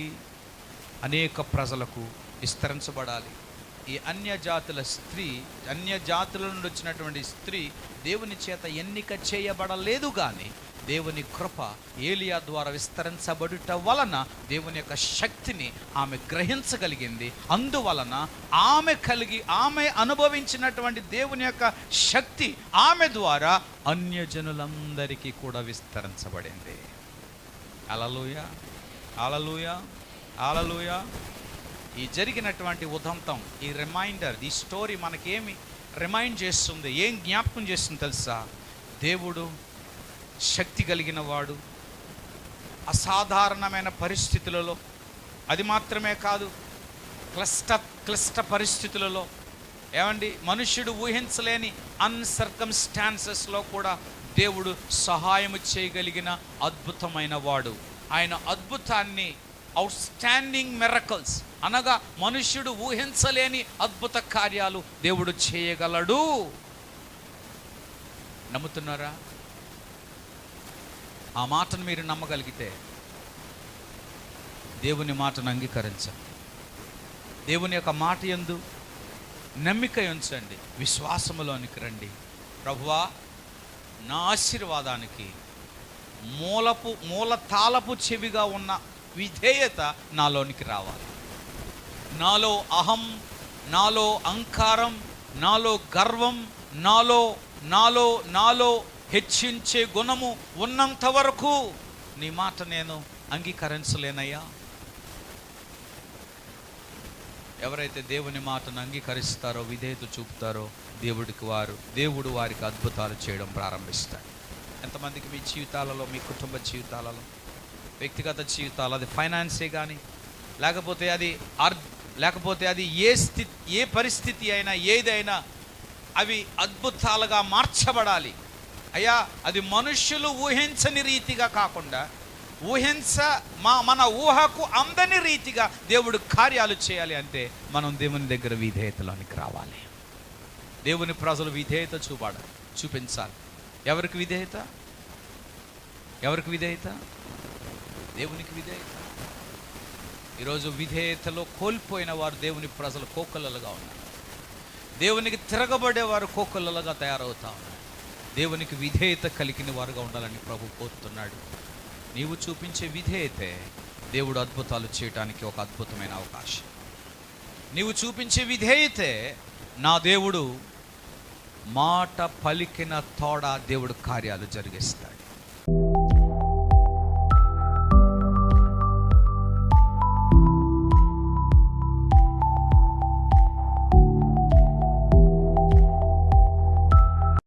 అనేక ప్రజలకు విస్తరించబడాలి. ఈ అన్య జాతుల నుండి వచ్చినటువంటి స్త్రీ దేవుని చేత ఎన్నిక చేయబడలేదు, కానీ దేవుని కృప ఏలియా ద్వారా విస్తరించబడుట వలన దేవుని యొక్క శక్తిని ఆమె గ్రహించగలిగింది. అందువలన ఆమె అనుభవించినటువంటి దేవుని యొక్క శక్తి ఆమె ద్వారా అన్యజనులందరికీ కూడా విస్తరించబడింది. హల్లెలూయా, హల్లెలూయా, హల్లెలూయా. ఈ జరిగినటువంటి ఉదంతం, ఈ రిమైండర్, ఈ స్టోరీ మనకేమి రిమైండ్ చేస్తుంది, ఏం జ్ఞాపకం చేస్తుంది తెలుసా? దేవుడు శక్తి కలిగిన వాడు. అసాధారణమైన పరిస్థితులలో, అది మాత్రమే కాదు, క్లిష్ట పరిస్థితులలో, ఏమండి మనుష్యుడు ఊహించలేని అన్సర్కమ్స్టాన్సెస్లో కూడా దేవుడు సహాయం చేయగలిగిన అద్భుతమైన వాడు. ఆయన అద్భుతాన్ని, అవుట్స్టాండింగ్ మిరకల్స్ అనగా మనుష్యుడు ఊహించలేని అద్భుత కార్యాలు దేవుడు చేయగలడు. నమ్ముతున్నారా? ఆ మాటను మీరు నమ్మగలిగితే దేవుని మాటను అంగీకరించండి. దేవుని యొక్క మాట యందు నమ్మిక ఉంచండి, విశ్వాసములోనికి రండి. ప్రభువా, నా ఆశీర్వాదానికి మూలతాళపు చెవిగా ఉన్న విధేయత నాలోనికి రావాలి. నాలో అహం, నాలో అహంకారం, నాలో గర్వం, నాలో హెచ్చించే గుణము ఉన్నంత వరకు నీ మాట నేను అంగీకరించలేనయ్యా. ఎవరైతే దేవుని మాటను అంగీకరిస్తారో, విధేయత చూపుతారో, దేవుడు వారికి అద్భుతాలు చేయడం ప్రారంభిస్తాడు. ఎంతమందికి మీ జీవితాలలో, మీ కుటుంబ జీవితాలలో, వ్యక్తిగత జీవితాలు, అది ఫైనాన్సే కానీ లేకపోతే అది ఏ పరిస్థితి అయినా ఏదైనా అవి అద్భుతాలుగా మార్చబడాలి అయ్యా. అది మనుష్యులు ఊహించని రీతిగా కాకుండా మన ఊహకు అందని రీతిగా దేవుడు కార్యాలు చేయాలి అంటే మనం దేవుని దగ్గర విధేయతలోనికి రావాలి. దేవుని ప్రజలు విధేయత చూపించాలి. ఎవరికి విధేయత? దేవునికి విధేయత. ఈరోజు విధేయతలో కోల్పోయిన వారు దేవుని ప్రజలు కోకొల్లలుగా ఉన్నారు. దేవునికి తిరగబడేవారు కోకొల్లలుగా తయారవుతా ఉన్నారు. దేవునికి విధేయత కలిగిన వారుగా ఉండాలని ప్రభు కోరుతున్నాడు. నీవు చూపించే విధేయతే దేవుడు అద్భుతాలు చేయడానికి ఒక అద్భుతమైన అవకాశం. నీవు చూపించే విధేయతే నా దేవుడు మాట పలికిన తోడ దేవుడు కార్యాలు జరిగిస్తాడు.